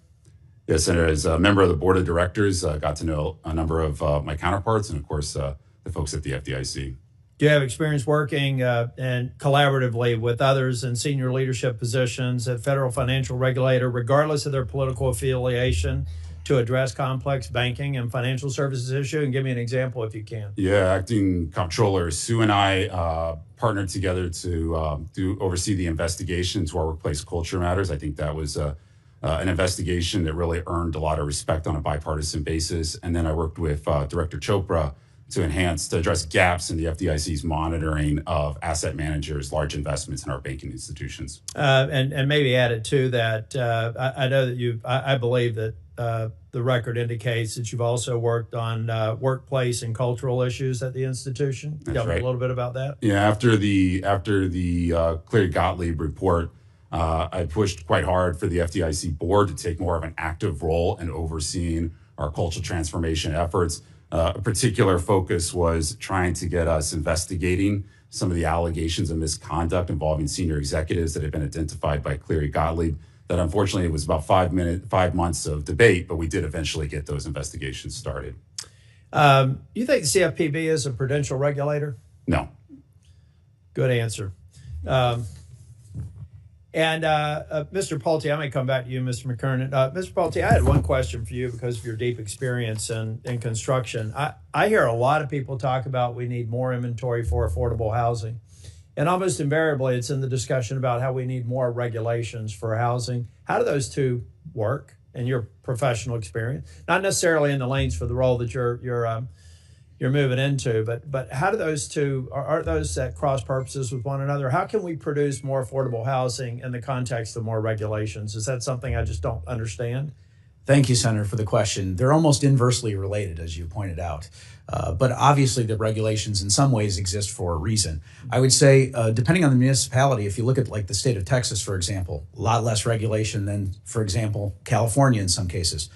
Yes, Senator. As a member of the board of directors, got to know a number of my counterparts and, of course, the folks at the FDIC. Do you have experience working and collaboratively with others in senior leadership positions at federal financial regulator, regardless of their political affiliation, to address complex banking and financial services issue? And give me an example if you can. Yeah, acting comptroller Sue and I partnered together to oversee the investigation to our workplace culture matters. I think that was an investigation that really earned a lot of respect on a bipartisan basis. And then I worked with Director Chopra to address gaps in the FDIC's monitoring of asset managers' large investments in our banking institutions. And maybe added to that, I know that I believe that the record indicates that you've also worked on workplace and cultural issues at the institution. Tell me a little bit about that. Yeah, after the Cleary Gottlieb report, I pushed quite hard for the FDIC board to take more of an active role in overseeing our cultural transformation efforts. A particular focus was trying to get us investigating some of the allegations of misconduct involving senior executives that had been identified by Cleary Gottlieb. That unfortunately it was about 5 months of debate, but we did eventually get those investigations started. You think the CFPB is a prudential regulator? No. Good answer. Mr. Pulte, I may come back to you, Mr. McKernan. Mr. Pulte, I had one question for you because of your deep experience in construction. I hear a lot of people talk about we need more inventory for affordable housing. And almost invariably, it's in the discussion about how we need more regulations for housing. How do those two work in your professional experience? Not necessarily in the lanes for the role that you're moving into, but how do those two, are those at cross purposes with one another? How can we produce more affordable housing in the context of more regulations? Is that something I just don't understand? Thank you, Senator, for the question. They're almost inversely related, as you pointed out. But obviously, the regulations in some ways exist for a reason. I would say, depending on the municipality, if you look at like the state of Texas, for example, a lot less regulation than, for example, California in some cases.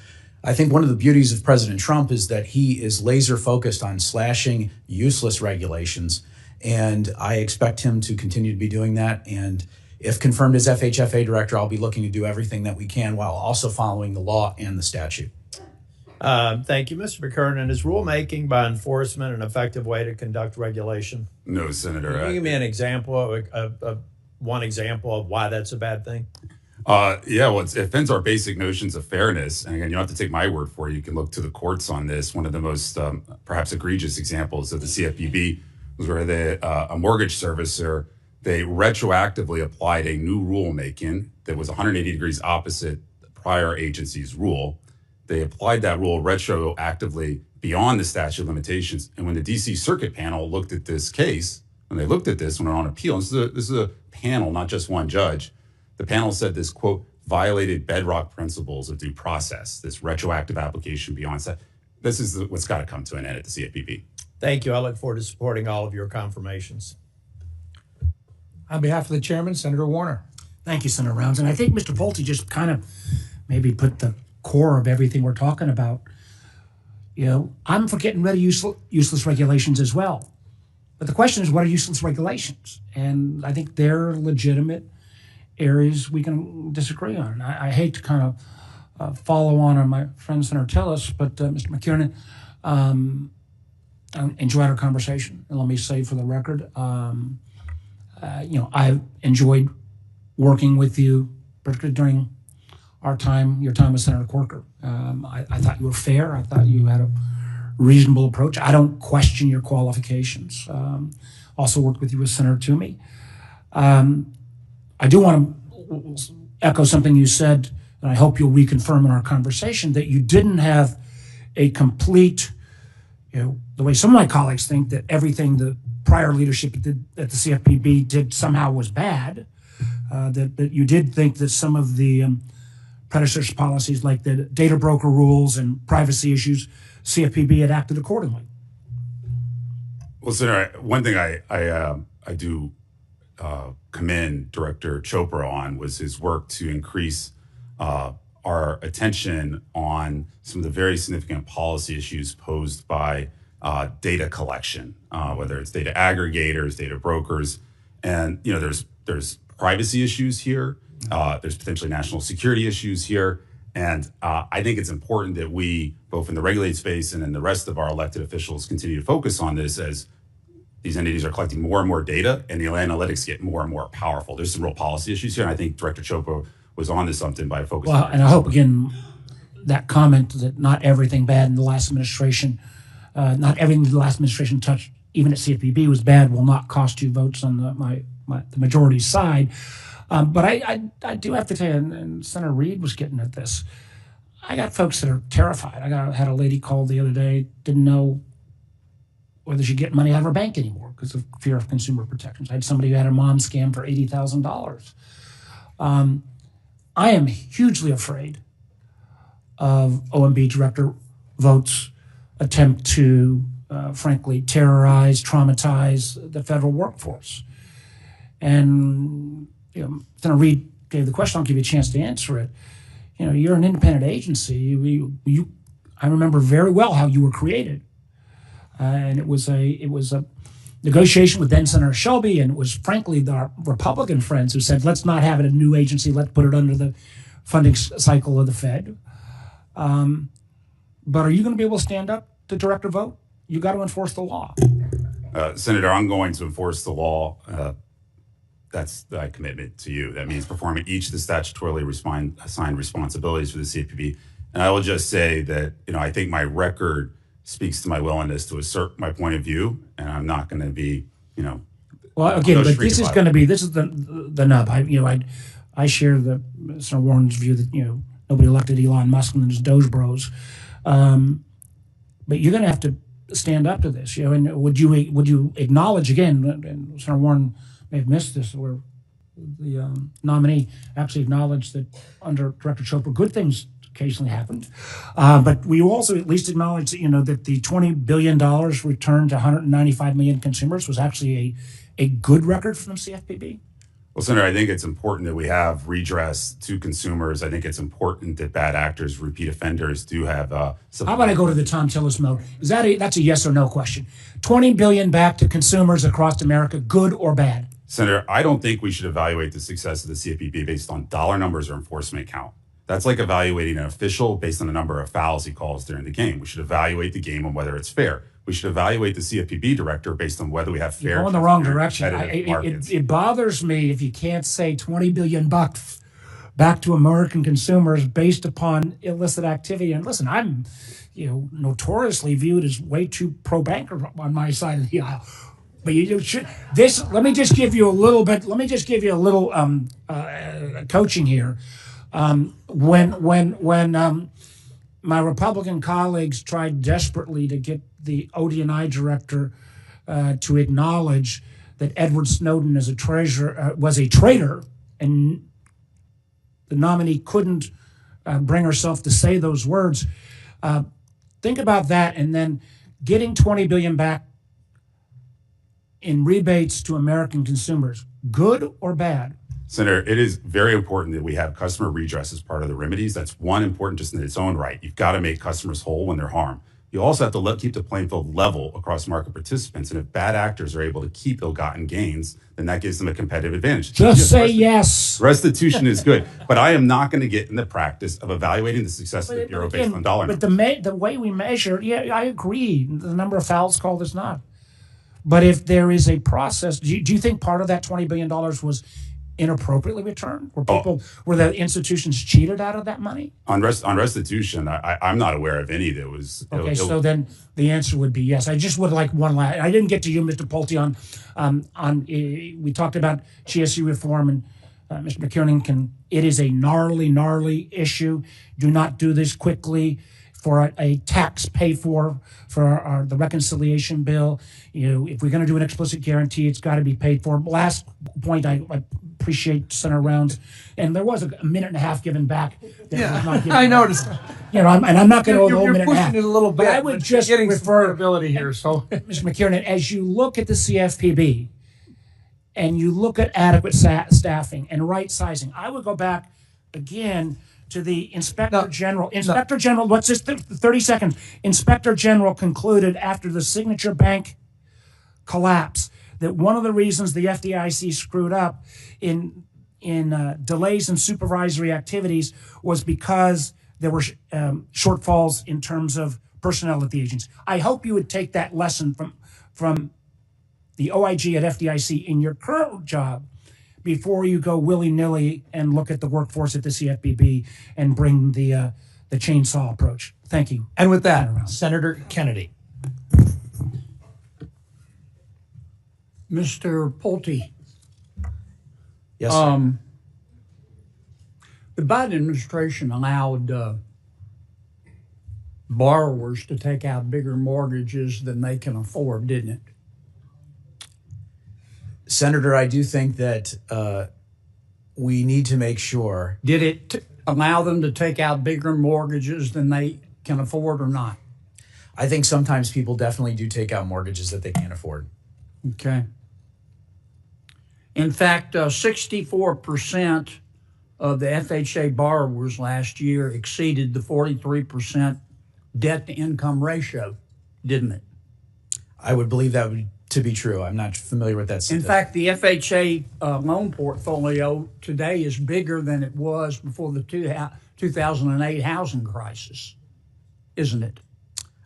I think one of the beauties of President Trump is that he is laser focused on slashing useless regulations. And I expect him to continue to be doing that. And if confirmed as FHFA director, I'll be looking to do everything that we can while also following the law and the statute. Thank you, Mr. McKernan. Is rulemaking by enforcement an effective way to conduct regulation? No, Senator. Can you give me an example of one example of why that's a bad thing? Yeah, well, it offends our basic notions of fairness. And again, you don't have to take my word for it. You can look to the courts on this. One of the most perhaps egregious examples of the CFPB was where a mortgage servicer, they retroactively applied a new rulemaking that was 180 degrees opposite the prior agency's rule. They applied that rule retroactively beyond the statute of limitations. And when the DC Circuit panel looked at this case, when they looked at this when on appeal, this is a panel, not just one judge, the panel said this, quote, violated bedrock principles of due process, this retroactive application beyond that. This is what's got to come to an end at the CFPB. Thank you. I look forward to supporting all of your confirmations. On behalf of the chairman, Senator Warner. Thank you, Senator Rounds. And I think Mr. Pulte just kind of maybe put the core of everything we're talking about. You know, I'm for getting rid of useless regulations as well. But the question is, what are useless regulations? And I think they're legitimate areas we can disagree on. I hate to kind of follow on my friend Senator Tillis, but Mr. McKiernan, I enjoyed our conversation. And let me say for the record, you know, I enjoyed working with you, particularly during your time with Senator Corker. I thought you were fair. I thought you had a reasonable approach. I don't question your qualifications. Also worked with you with Senator Toomey. I do want to echo something you said, and I hope you'll reconfirm in our conversation, that you didn't have a complete, you know, the way some of my colleagues think that everything the prior leadership did at the CFPB did somehow was bad, that you did think that some of the predecessor policies like the data broker rules and privacy issues, CFPB had acted accordingly. Well, Senator, one thing I do commend Director Chopra on was his work to increase our attention on some of the very significant policy issues posed by data collection, whether it's data aggregators, data brokers, and you know there's privacy issues here. There's potentially national security issues here. And I think it's important that we, both in the regulated space and in the rest of our elected officials, continue to focus on this as these entities are collecting more and more data and the analytics get more and more powerful. There's some real policy issues here. And I think Director Chopra was onto something by focusing on and I hope, again, that comment that not everything bad in the last administration, not everything the last administration touched, even at CFPB, was bad, will not cost you votes on the majority side. But I do have to tell you, and Senator Reid was getting at this, I got folks that are terrified. I had a lady call the other day, didn't know whether she'd get money out of her bank anymore because of fear of consumer protections. I had somebody who had a mom scam for $80,000. I am hugely afraid of OMB Director Vogt's attempt to, frankly, terrorize, traumatize the federal workforce. And you know, Senator Reid gave the question. I'll give you a chance to answer it. You know, you're an independent agency. I remember very well how you were created, and it was a negotiation with then Senator Shelby, and it was frankly our Republican friends who said, let's not have it a new agency. Let's put it under the funding cycle of the Fed. But are you going to be able to stand up to Director Vogt? You got to enforce the law. Senator, I'm going to enforce the law. That's my commitment to you. That means performing each of the statutorily assigned responsibilities for the CFPB. And I will just say that, you know, I think my record speaks to my willingness to assert my point of view, and I'm not going to be, you know. Well, again, but this is going to be, this is the nub. I share the Senator Warren's view that, you know, nobody elected Elon Musk and his Doge bros. But you're going to have to stand up to this, you know. And would you acknowledge again? And Senator Warren may have missed this, where the nominee actually acknowledged that under Director Chopra, good things occasionally happened. But we also at least acknowledge that, you know, that the $20 billion returned to 195 million consumers was actually a good record from the CFPB. Well, Senator, I think it's important that we have redress to consumers. I think it's important that bad actors, repeat offenders, do have. How about I go to the Tom Tillis mode? That's a yes or no question? $20 billion back to consumers across America, good or bad? Senator, I don't think we should evaluate the success of the CFPB based on dollar numbers or enforcement count. That's like evaluating an official based on the number of fouls he calls during the game. We should evaluate the game on whether it's fair. We should evaluate the CFPB director based on whether we have fair. You're going the wrong direction. It bothers me if you can't say $20 billion back to American consumers based upon illicit activity. And listen, I'm, you know, notoriously viewed as way too pro-banker on my side of the aisle. But you should this. Let me just give you a little bit. Let me just give you a little coaching here. When my Republican colleagues tried desperately to get the ODNI director to acknowledge that Edward Snowden was a traitor, and the nominee couldn't bring herself to say those words. Think about that, and then getting $20 billion back in rebates to American consumers, good or bad? Senator, it is very important that we have customer redress as part of the remedies. That's one important just in its own right. You've got to make customers whole when they're harmed. You also have to keep the playing field level across market participants. And if bad actors are able to keep ill-gotten gains, then that gives them a competitive advantage. Just say yes. Restitution is good, but I am not going to get in the practice of evaluating the success of the Bureau based on dollar numbers. But the way we measure, yeah, I agree. The number of fouls called is not. But if there is a process, do you think part of that $20 billion was inappropriately returned? Were the institutions cheated out of that money? On restitution, I'm not aware of any that was. Okay, so then the answer would be yes. I just would like one last. I didn't get to you, Mr. Pulte, on we talked about GSE reform, and Mr. McKiernan it is a gnarly issue. Do not do this quickly for a tax pay for the reconciliation bill. If we're going to do an explicit guarantee, it's got to be paid for. Last point, I appreciate Senator Rounds, and there was a minute and a half given back. I noticed. I'm not going to go the whole minute and a half. You're pushing it a little bit. But I would just refer ability here. So, Mr. McKiernan, as you look at the CFPB and you look at adequate staffing and right sizing, I would go back again to the Inspector General. Inspector General, what's this? 30 seconds. Inspector General concluded after the Signature Bank collapse that one of the reasons the FDIC screwed up in delays in supervisory activities was because there were shortfalls in terms of personnel at the agency. I hope you would take that lesson from the OIG at FDIC in your current job before you go willy-nilly and look at the workforce at the CFPB and bring the chainsaw approach. Thank you. And with that, Senator Kennedy. Mr. Pulte. Yes, sir. The Biden administration allowed borrowers to take out bigger mortgages than they can afford, didn't it? Senator, I do think that we need to make sure. Did it allow them to take out bigger mortgages than they can afford or not? I think sometimes people definitely do take out mortgages that they can't afford. Okay. In fact, 64% of the FHA borrowers last year exceeded the 43% debt-to-income ratio, didn't it? I would believe that to be true. I'm not familiar with that. In fact, the FHA loan portfolio today is bigger than it was before the 2008 housing crisis, isn't it?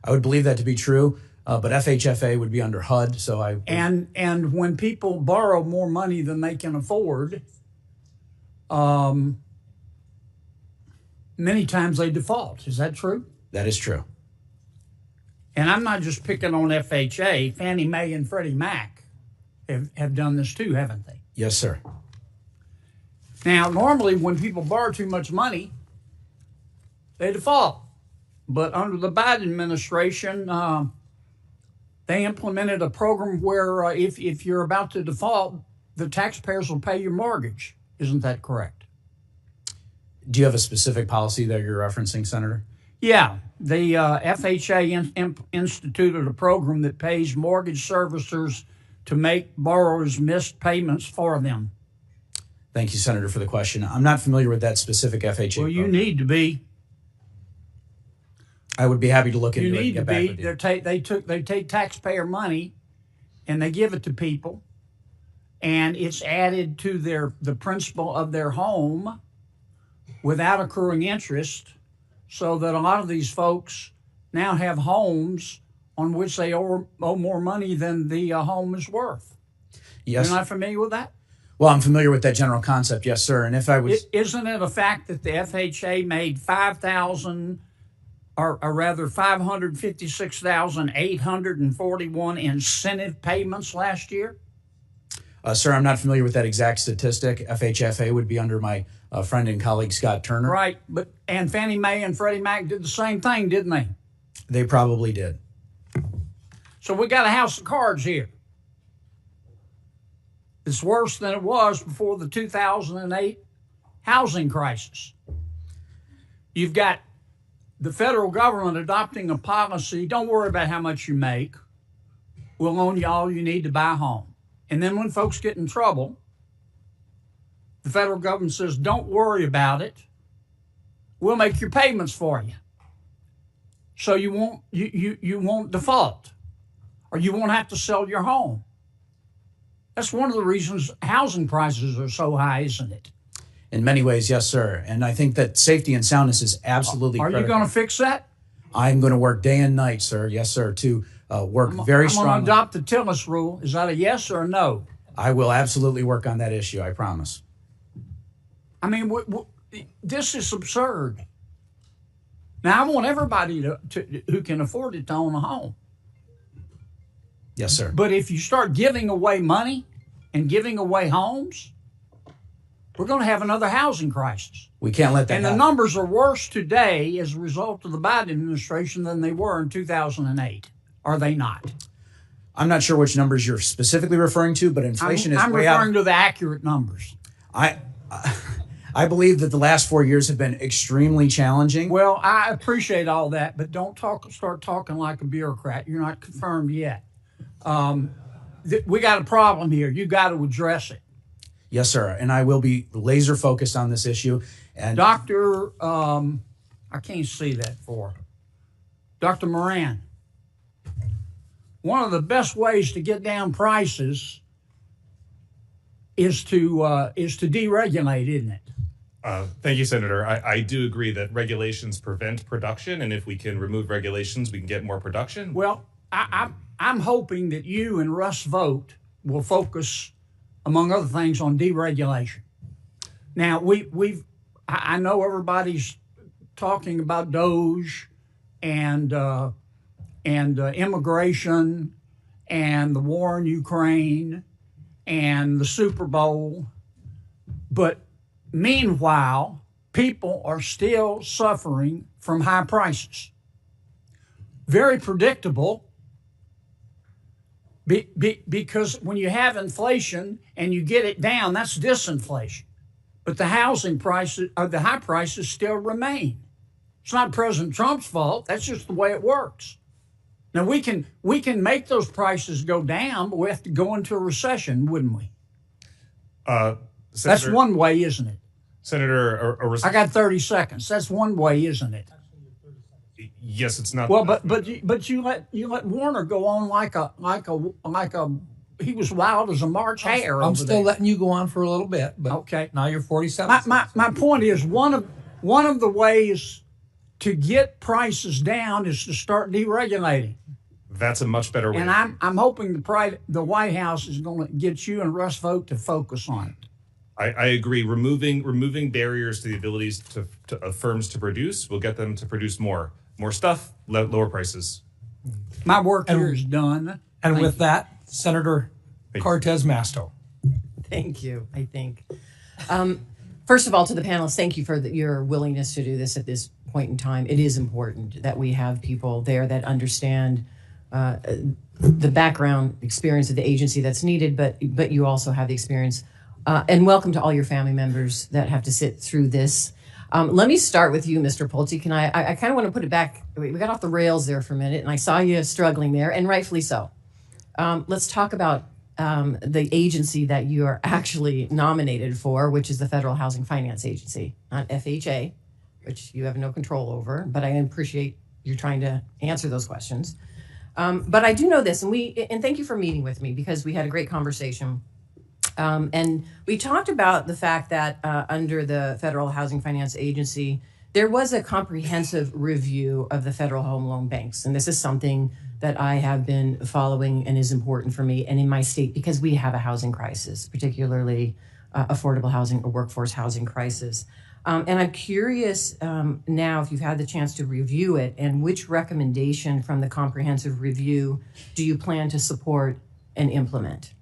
I would believe that to be true, but FHFA would be under HUD, so I... And when people borrow more money than they can afford, many times they default. Is that true? That is true. And I'm not just picking on FHA. Fannie Mae and Freddie Mac have done this too, haven't they? Yes, sir. Now, normally when people borrow too much money, they default. But under the Biden administration, they implemented a program where if you're about to default, the taxpayers will pay your mortgage. Isn't that correct? Do you have a specific policy that you're referencing, Senator? Yeah. The FHA instituted a program that pays mortgage servicers to make borrowers missed payments for them. Thank you, Senator, for the question. I'm not familiar with that specific FHA program. Well, you need to be. I would be happy to look into it. You need to be. They take taxpayer money and they give it to people, and it's added to the principal of their home without accruing interest, so that a lot of these folks now have homes on which they owe more money than the home is worth. Yes. You're not familiar with that? Well, I'm familiar with that general concept, yes, sir. And if I was... Isn't it a fact that the FHA made 5,000 or rather 556,841 incentive payments last year? Sir, I'm not familiar with that exact statistic. FHFA would be under my friend and colleague Scott Turner. Right, and Fannie Mae and Freddie Mac did the same thing, didn't they? They probably did. So we got a house of cards here. It's worse than it was before the 2008 housing crisis. You've got the federal government adopting a policy, don't worry about how much you make. We'll loan you all you need to buy a home. And then when folks get in trouble, the federal government says, don't worry about it. We'll make your payments for you. So you won't default, or you won't have to sell your home. That's one of the reasons housing prices are so high, isn't it? In many ways, yes, sir. And I think that safety and soundness is absolutely critical. Are you going to fix that? I'm going to work day and night, sir. Yes, sir, to work very strongly. I'm going to adopt the Tillis rule. Is that a yes or a no? I will absolutely work on that issue, I promise. I mean, this is absurd. Now, I want everybody who can afford it to own a home. Yes, sir. But if you start giving away money and giving away homes, we're going to have another housing crisis. We can't let that happen. And the numbers are worse today as a result of the Biden administration than they were in 2008. Are they not? I'm not sure which numbers you're specifically referring to, but inflation is way up. I'm referring to the accurate numbers. I believe that the last 4 years have been extremely challenging. Well, I appreciate all that, but don't start talking like a bureaucrat. You're not confirmed yet. We got a problem here. You got to address it. Yes, sir. And I will be laser focused on this issue. And Dr. I can't see that for Dr. Moran. One of the best ways to get down prices is to deregulate, isn't it? Thank you, Senator. I do agree that regulations prevent production, and if we can remove regulations, we can get more production. Well, I'm hoping that you and Russ Vogt will focus, among other things, on deregulation. Now, I know everybody's talking about DOGE and immigration and the war in Ukraine and the Super Bowl, but meanwhile, people are still suffering from high prices. Very predictable, because when you have inflation and you get it down, that's disinflation. But the housing prices, or the high prices, still remain. It's not President Trump's fault. That's just the way it works. Now, we can make those prices go down, but we have to go into a recession, wouldn't we? Senator, that's one way, isn't it? Senator, I got 30 seconds. That's one way, isn't it? Yes, it's not. Well, but you let Warner go on like a he was wild as a March hare. I'm still letting you go on for a little bit, but okay. Now you're 47. My point is one of the ways to get prices down is to start deregulating. That's a much better way. And I'm hoping the White House is going to get you and Russ Vogt to focus on it. I agree. Removing barriers to the abilities of firms to produce will get them to produce more stuff, lower prices. My work here is done. And with that, Senator Cortez Masto. Thank you, I think. First of all, to the panelists, thank you for your willingness to do this at this point in time. It is important that we have people there that understand the background experience of the agency that's needed, but you also have the experience. And welcome to all your family members that have to sit through this. Let me start with you, Mr. Pulte. Can I kind of want to put it back. We got off the rails there for a minute, and I saw you struggling there, and rightfully so. Let's talk about the agency that you are actually nominated for, which is the Federal Housing Finance Agency, not FHA, which you have no control over, but I appreciate you trying to answer those questions. But I do know this, and thank you for meeting with me, because we had a great conversation. And we talked about the fact that under the Federal Housing Finance Agency, there was a comprehensive review of the federal home loan banks. And this is something that I have been following and is important for me and in my state, because we have a housing crisis, particularly affordable housing or workforce housing crisis. And I'm curious now if you've had the chance to review it, and which recommendation from the comprehensive review do you plan to support and implement?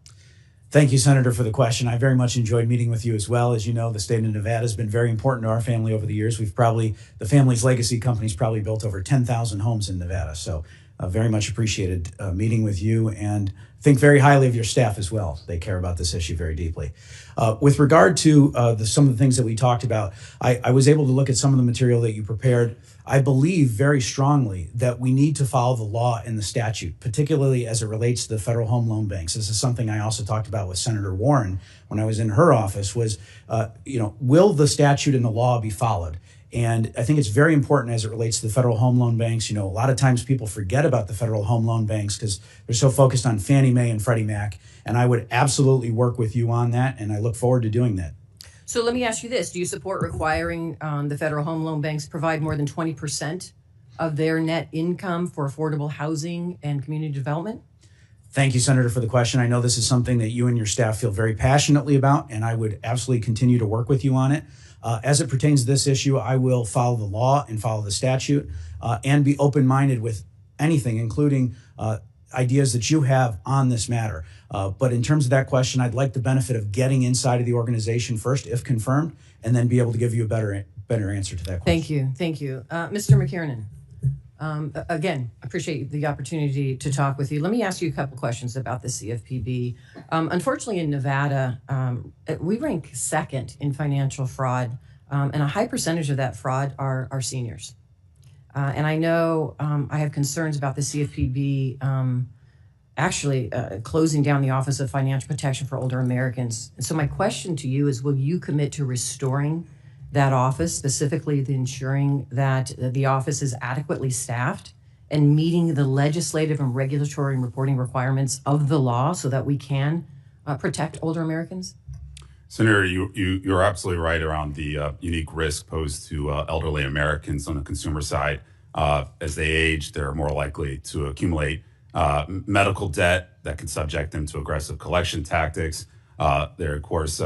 Thank you, Senator, for the question. I very much enjoyed meeting with you as well. As you know, the state of Nevada has been very important to our family over the years. The family's legacy company's probably built over 10,000 homes in Nevada. So very much appreciated meeting with you, and think very highly of your staff as well. They care about this issue very deeply. With regard to some of the things that we talked about, I was able to look at some of the material that you prepared. I believe very strongly that we need to follow the law and the statute, particularly as it relates to the federal home loan banks. This is something I also talked about with Senator Warren when I was in her office, was, will the statute and the law be followed? And I think it's very important as it relates to the federal home loan banks. A lot of times people forget about the federal home loan banks because they're so focused on Fannie Mae and Freddie Mac. And I would absolutely work with you on that, and I look forward to doing that. So let me ask you this. Do you support requiring the federal home loan banks provide more than 20% of their net income for affordable housing and community development? Thank you, Senator, for the question. I know this is something that you and your staff feel very passionately about, and I would absolutely continue to work with you on it. As it pertains to this issue, I will follow the law and follow the statute, and be open-minded with anything, including ideas that you have on this matter. But in terms of that question, I'd like the benefit of getting inside of the organization first, if confirmed, and then be able to give you a better answer to that question. Thank you. Mr. McKiernan, again, appreciate the opportunity to talk with you. Let me ask you a couple questions about the CFPB. Unfortunately, in Nevada, we rank second in financial fraud, and a high percentage of that fraud are seniors. And I know I have concerns about the CFPB actually closing down the Office of Financial Protection for Older Americans. And so my question to you is, will you commit to restoring that office, specifically ensuring that the office is adequately staffed and meeting the legislative and regulatory and reporting requirements of the law so that we can protect older Americans? Senator, you're absolutely right around the unique risk posed to elderly Americans on the consumer side. As they age, they're more likely to accumulate medical debt that can subject them to aggressive collection tactics. There are, of course,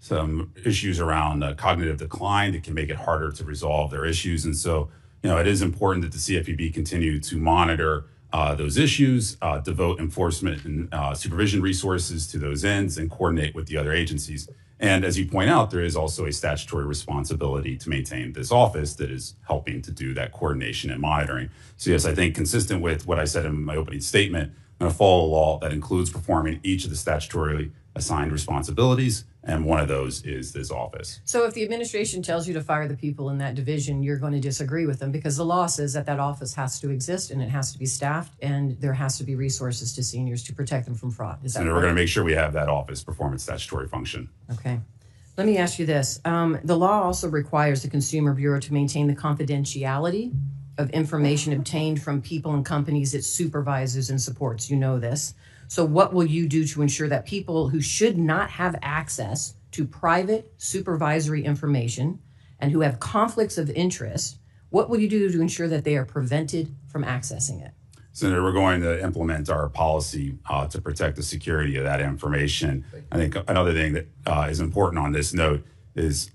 some issues around cognitive decline that can make it harder to resolve their issues. And so, it is important that the CFPB continue to monitor those issues, devote enforcement and supervision resources to those ends, and coordinate with the other agencies. And as you point out, there is also a statutory responsibility to maintain this office that is helping to do that coordination and monitoring. So yes, I think consistent with what I said in my opening statement, I'm going to follow a law that includes performing each of the statutorily assigned responsibilities, and one of those is this office. So if the administration tells you to fire the people in that division, you're going to disagree with them, because the law says that office has to exist and it has to be staffed and there has to be resources to seniors to protect them from fraud. Is that Senator, we're going to make sure we have that office perform its statutory function. Okay. Let me ask you this. The law also requires the Consumer Bureau to maintain the confidentiality of information obtained from people and companies it supervises and supports. You know this. So what will you do to ensure that people who should not have access to private supervisory information and who have conflicts of interest, what will you do to ensure that they are prevented from accessing it? Senator, we're going to implement our policy to protect the security of that information. I think another thing that is important on this note is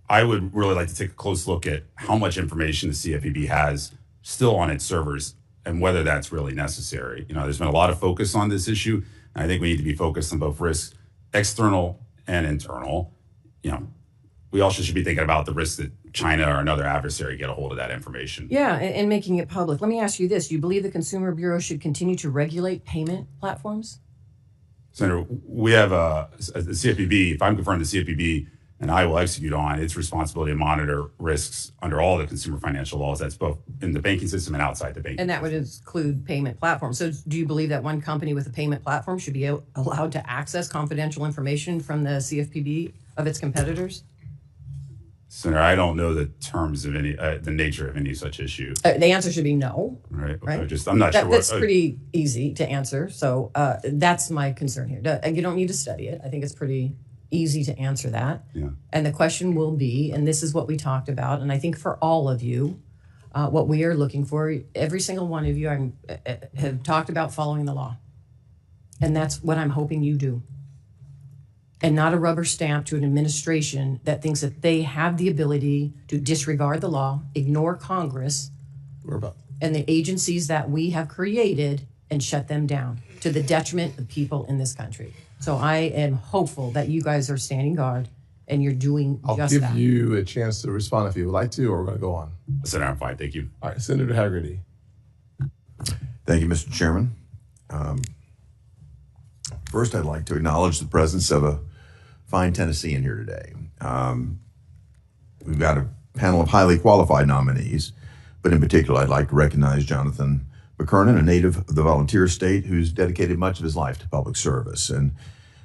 I would really like to take a close look at how much information the CFPB has still on its servers and whether that's really necessary. There's been a lot of focus on this issue, and I think we need to be focused on both risks, external and internal. We also should be thinking about the risk that China or another adversary get a hold of that information. Yeah, and making it public. Let me ask you this. Do you believe the Consumer Bureau should continue to regulate payment platforms? Senator, we have the CFPB, if I'm confirmed, the CFPB and I will execute on its responsibility to monitor risks under all the consumer financial laws. That's both in the banking system and outside the banking And that would include payment platforms. So do you believe that one company with a payment platform should be allowed to access confidential information from the CFPB of its competitors? Senator, I don't know the terms of any, the nature of any such issue. The answer should be no. Right. Right. I'm not sure. That's pretty easy to answer. So that's my concern here. You don't need to study it. I think it's pretty easy to answer that. Yeah. And the question will be, and this is what we talked about, and I think for all of you, what we are looking for, every single one of you have talked about following the law. And that's what I'm hoping you do. and not a rubber stamp to an administration that thinks that they have the ability to disregard the law, ignore Congress and the agencies that we have created and shut them down to the detriment of people in this country. So I am hopeful that you guys are standing guard and you're doing I'll just give that. you a chance to respond if you would like to, or we're going to go on. Senator, I'm fine. Thank you. All right, Senator Haggerty. Thank you, Mr. Chairman. First, I'd like to acknowledge the presence of a fine Tennessean here today. We've got a panel of highly qualified nominees, but in particular, I'd like to recognize Jonathan McKernan, a native of the volunteer state who's dedicated much of his life to public service. And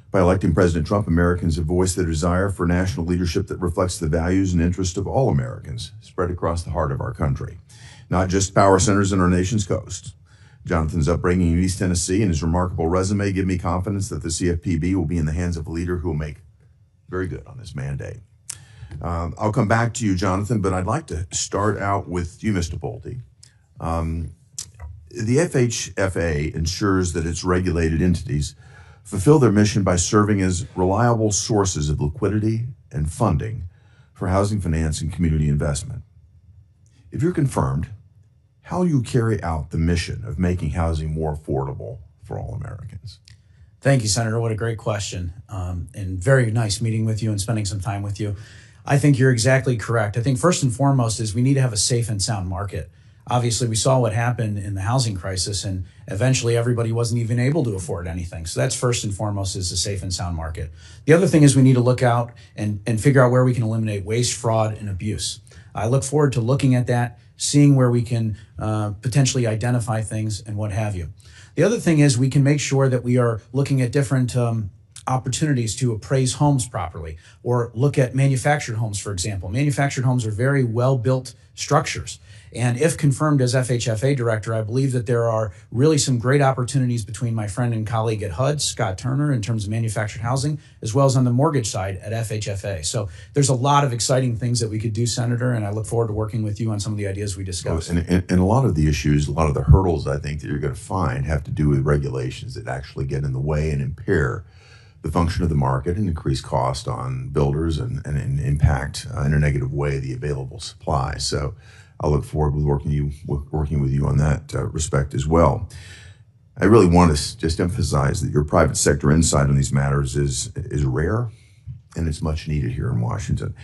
by electing President Trump, Americans have voiced their desire for national leadership that reflects the values and interests of all Americans spread across the heart of our country, not just power centers in our nation's coast. Jonathan's upbringing in East Tennessee and his remarkable resume give me confidence that the CFPB will be in the hands of a leader who will make very good on this mandate. I'll come back to you, Jonathan, but I'd like to start out with you, Mr. Pulte. The FHFA ensures that its regulated entities fulfill their mission by serving as reliable sources of liquidity and funding for housing finance and community investment. If you're confirmed, how will you carry out the mission of making housing more affordable for all Americans? Thank you, Senator. What a great question. And very nice meeting with you and spending some time with you. I think you're exactly correct. I think first and foremost is we need to have a safe and sound market. Obviously, we saw what happened in the housing crisis, and eventually everybody wasn't even able to afford anything. So that's first and foremost is a safe and sound market. The other thing is we need to look out and figure out where we can eliminate waste, fraud, and abuse. I look forward to looking at that, seeing where we can potentially identify things and what have you. The other thing is we can make sure that we are looking at different opportunities to appraise homes properly, or look at manufactured homes, for example. Manufactured homes are very well-built structures. And if confirmed as FHFA director, I believe that there are really some great opportunities between my friend and colleague at HUD, Scott Turner, in terms of manufactured housing, as well as on the mortgage side at FHFA. So there's a lot of exciting things that we could do, Senator, and I look forward to working with you on some of the ideas we discussed. And a lot of the issues, a lot of the hurdles I think that you're going to find have to do with regulations that actually get in the way and impair the function of the market and increase cost on builders and impact in a negative way the available supply. So I'll look forward to working with you on that respect as well. I really want to just emphasize that your private sector insight on these matters is rare, and it's much needed here in Washington.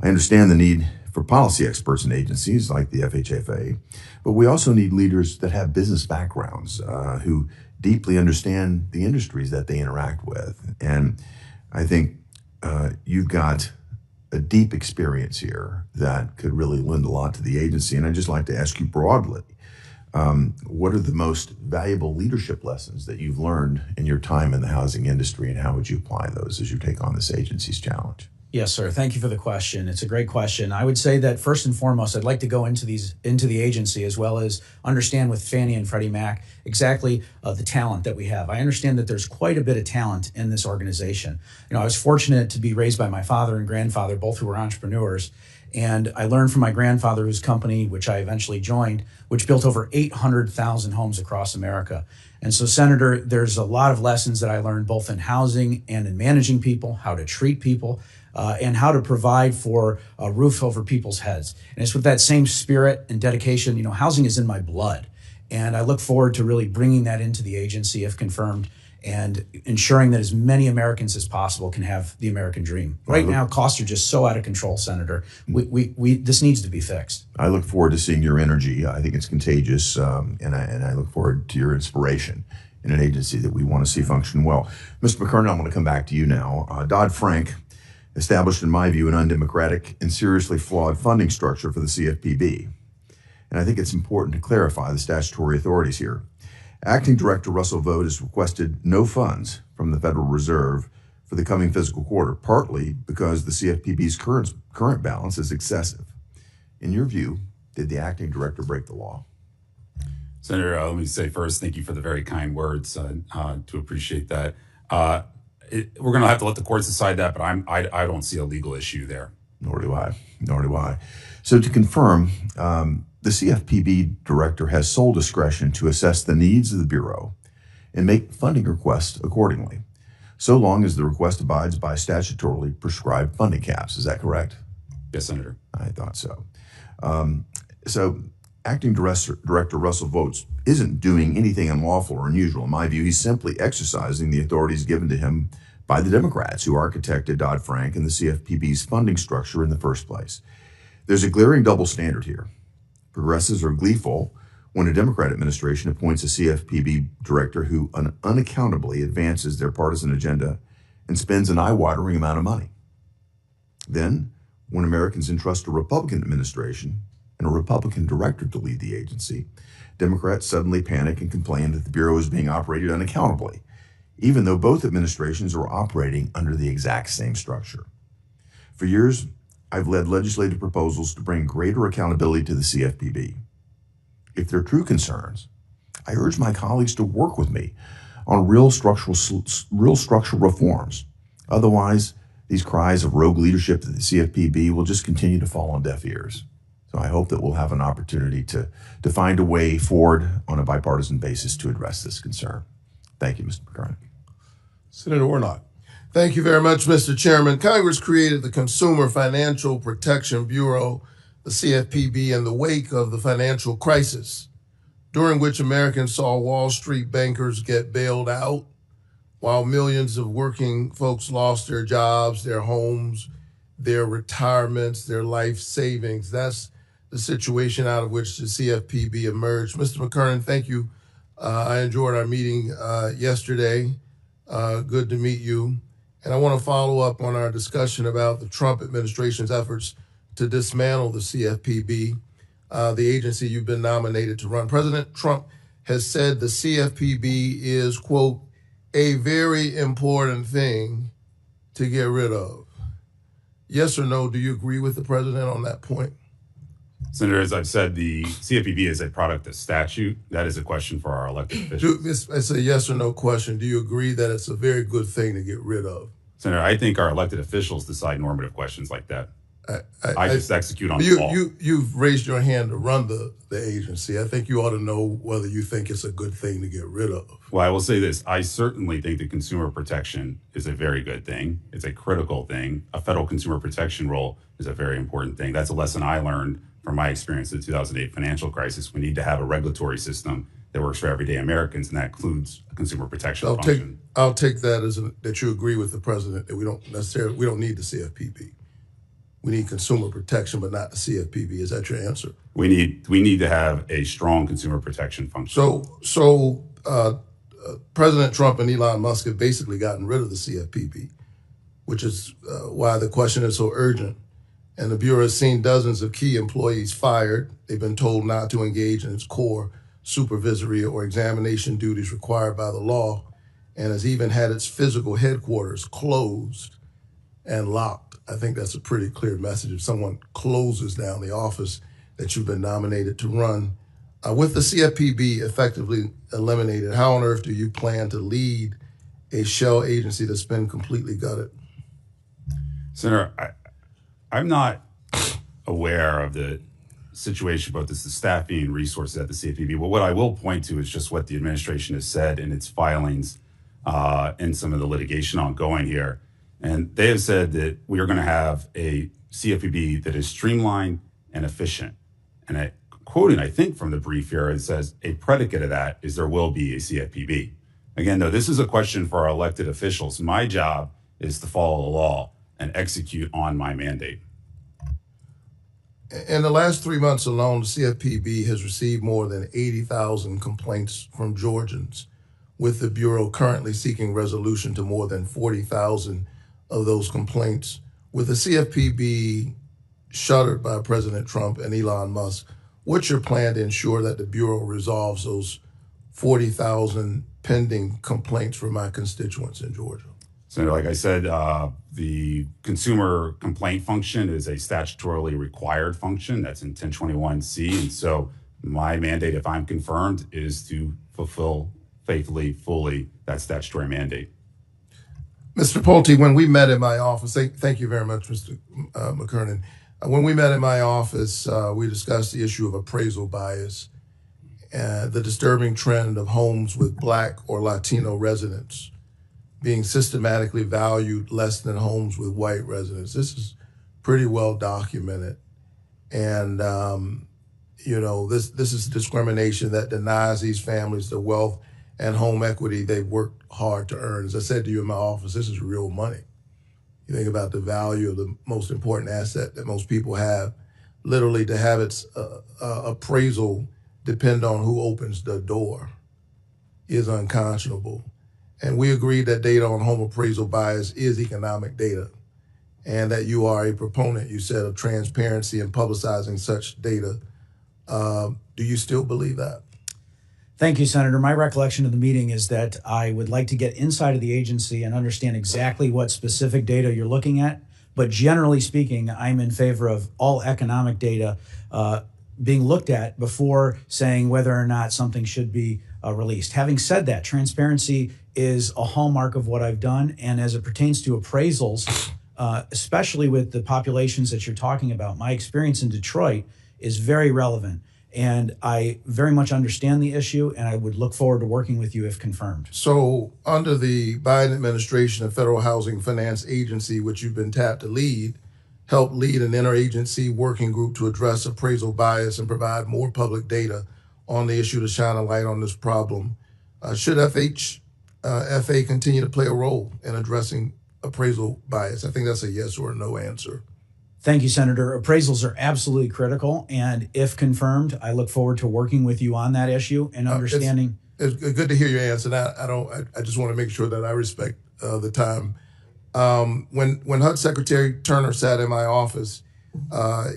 I understand the need for policy experts in agencies like the FHFA, but we also need leaders that have business backgrounds who deeply understand the industries that they interact with. And I think you've got a deep experience here that could really lend a lot to the agency. And I'd just like to ask you broadly, what are the most valuable leadership lessons that you've learned in your time in the housing industry, and how would you apply those as you take on this agency's challenge? Yes, sir. Thank you for the question. It's a great question. I would say that first and foremost, I'd like to go into the agency as well as understand with Fannie and Freddie Mac exactly the talent that we have. I understand that there's quite a bit of talent in this organization. You know, I was fortunate to be raised by my father and grandfather, both who were entrepreneurs. And I learned from my grandfather, whose company, which I eventually joined, which built over 800,000 homes across America. And so, Senator, there's a lot of lessons that I learned both in housing and in managing people, how to treat people, and how to provide for a roof over people's heads. And it's with that same spirit and dedication. You know, housing is in my blood. And I look forward to really bringing that into the agency if confirmed, and ensuring that as many Americans as possible can have the American dream. Right now, costs are just so out of control, Senator. This needs to be fixed. I look forward to seeing your energy. I think it's contagious, and I look forward to your inspiration in an agency that we want to see function well. Mr. McKernan, I'm going to come back to you now. Dodd-Frank established, in my view, an undemocratic and seriously flawed funding structure for the CFPB. And I think it's important to clarify the statutory authorities here. Acting Director Russell Vought has requested no funds from the Federal Reserve for the coming fiscal quarter, partly because the CFPB's current balance is excessive. In your view, did the acting director break the law? Senator, let me say first, thank you for the very kind words. To appreciate that. We're going to have to let the courts decide that, but I don't see a legal issue there. Nor do I. So to confirm, the CFPB director has sole discretion to assess the needs of the Bureau and make funding requests accordingly. so long as the request abides by statutorily prescribed funding caps. Is that correct? Yes, Senator. I thought so. So Acting Director Russell Vogts isn't doing anything unlawful or unusual. In my view, he's simply exercising the authorities given to him by the Democrats who architected Dodd-Frank and the CFPB's funding structure in the first place. There's a glaring double standard here. Progressives are gleeful when a Democrat administration appoints a CFPB director who unaccountably advances their partisan agenda and spends an eye-watering amount of money. Then, when Americans entrust a Republican administration and a Republican director to lead the agency, Democrats suddenly panic and complain that the Bureau is being operated unaccountably, even though both administrations are operating under the exact same structure. For years, I've led legislative proposals to bring greater accountability to the CFPB. If they're true concerns, I urge my colleagues to work with me on real structural reforms. Otherwise, these cries of rogue leadership at the CFPB will just continue to fall on deaf ears. So I hope that we'll have an opportunity to find a way forward on a bipartisan basis to address this concern. Thank you, Mr. McKernan. Senator Warnock. Thank you very much, Mr. Chairman. Congress created the Consumer Financial Protection Bureau, the CFPB, in the wake of the financial crisis, during which Americans saw Wall Street bankers get bailed out, while millions of working folks lost their jobs, their homes, their retirements, their life savings. That's the situation out of which the CFPB emerged. Mr. McKernan, thank you. I enjoyed our meeting yesterday. Good to meet you. And I want to follow up on our discussion about the Trump administration's efforts to dismantle the CFPB, the agency you've been nominated to run. President Trump has said the CFPB is, quote, a very important thing to get rid of. Yes or no, do you agree with the president on that point? Senator, as I've said, the CFPB is a product of statute. That is a question for our elected officials. It's a yes or no question. Do you agree that it's a very good thing to get rid of? Senator, I think our elected officials decide normative questions like that. I just execute on the law. You've raised your hand to run the agency. I think you ought to know whether you think it's a good thing to get rid of. Well, I will say this. I certainly think that consumer protection is a very good thing. It's a critical thing. A federal consumer protection role is a very important thing. That's a lesson I learned from my experience in the 2008 financial crisis. We need to have a regulatory system that works for everyday Americans, and that includes a consumer protection function. I'll take that as that you agree with the president that we don't need the CFPB. We need consumer protection, but not the CFPB. Is that your answer? We need to have a strong consumer protection function. So President Trump and Elon Musk have basically gotten rid of the CFPB, which is why the question is so urgent. And the Bureau has seen dozens of key employees fired. They've been told not to engage in its core supervisory or examination duties required by the law, and has even had its physical headquarters closed and locked. I think that's a pretty clear message. If someone closes down the office that you've been nominated to run, with the CFPB effectively eliminated, how on earth do you plan to lead a shell agency that's been completely gutted? Senator, I'm not aware of the situation about this, the staffing and resources at the CFPB. But what I will point to is just what the administration has said in its filings and some of the litigation ongoing here. And they have said that we are going to have a CFPB that is streamlined and efficient. And quoting, I think, from the brief here, it says a predicate of that is there will be a CFPB. Again, though, this is a question for our elected officials. My job is to follow the law and execute on my mandate. In the last 3 months alone, the CFPB has received more than 80,000 complaints from Georgians, with the Bureau currently seeking resolution to more than 40,000 of those complaints. With the CFPB shuttered by President Trump and Elon Musk, what's your plan to ensure that the Bureau resolves those 40,000 pending complaints from my constituents in Georgia? Senator, like I said, the consumer complaint function is a statutorily required function. That's in 1021C. And so my mandate, if I'm confirmed, is to fulfill faithfully, fully that statutory mandate. Mr. Pulte, when we met in my office, thank you very much, Mr. McKernan. When we met in my office, we discussed the issue of appraisal bias, the disturbing trend of homes with Black or Latino residents being systematically valued less than homes with white residents. This is pretty well documented. And, this is discrimination that denies these families the wealth and home equity they've worked hard to earn. As I said to you in my office, this is real money. You think about the value of the most important asset that most people have, literally to have its appraisal depend on who opens the door is unconscionable. And we agreed that data on home appraisal bias is economic data, and that you are a proponent, you said, of transparency and publicizing such data. Do you still believe that? Thank you, Senator. My recollection of the meeting is that I would like to get inside of the agency and understand exactly what specific data you're looking at. But generally speaking, I'm in favor of all economic data being looked at before saying whether or not something should be released. Having said that, transparency is a hallmark of what I've done. And as it pertains to appraisals, especially with the populations that you're talking about, my experience in Detroit is very relevant. And I very much understand the issue, and I would look forward to working with you if confirmed. So under the Biden administration, the Federal Housing Finance Agency, which you've been tapped to lead, helped lead an interagency working group to address appraisal bias and provide more public data on the issue to shine a light on this problem. Should FHFA continue to play a role in addressing appraisal bias? I think that's a yes or a no answer. Thank you, Senator. Appraisals are absolutely critical, and if confirmed, I look forward to working with you on that issue and understanding. It's good to hear your answer. I just want to make sure that I respect the time. When HUD Secretary Turner sat in my office,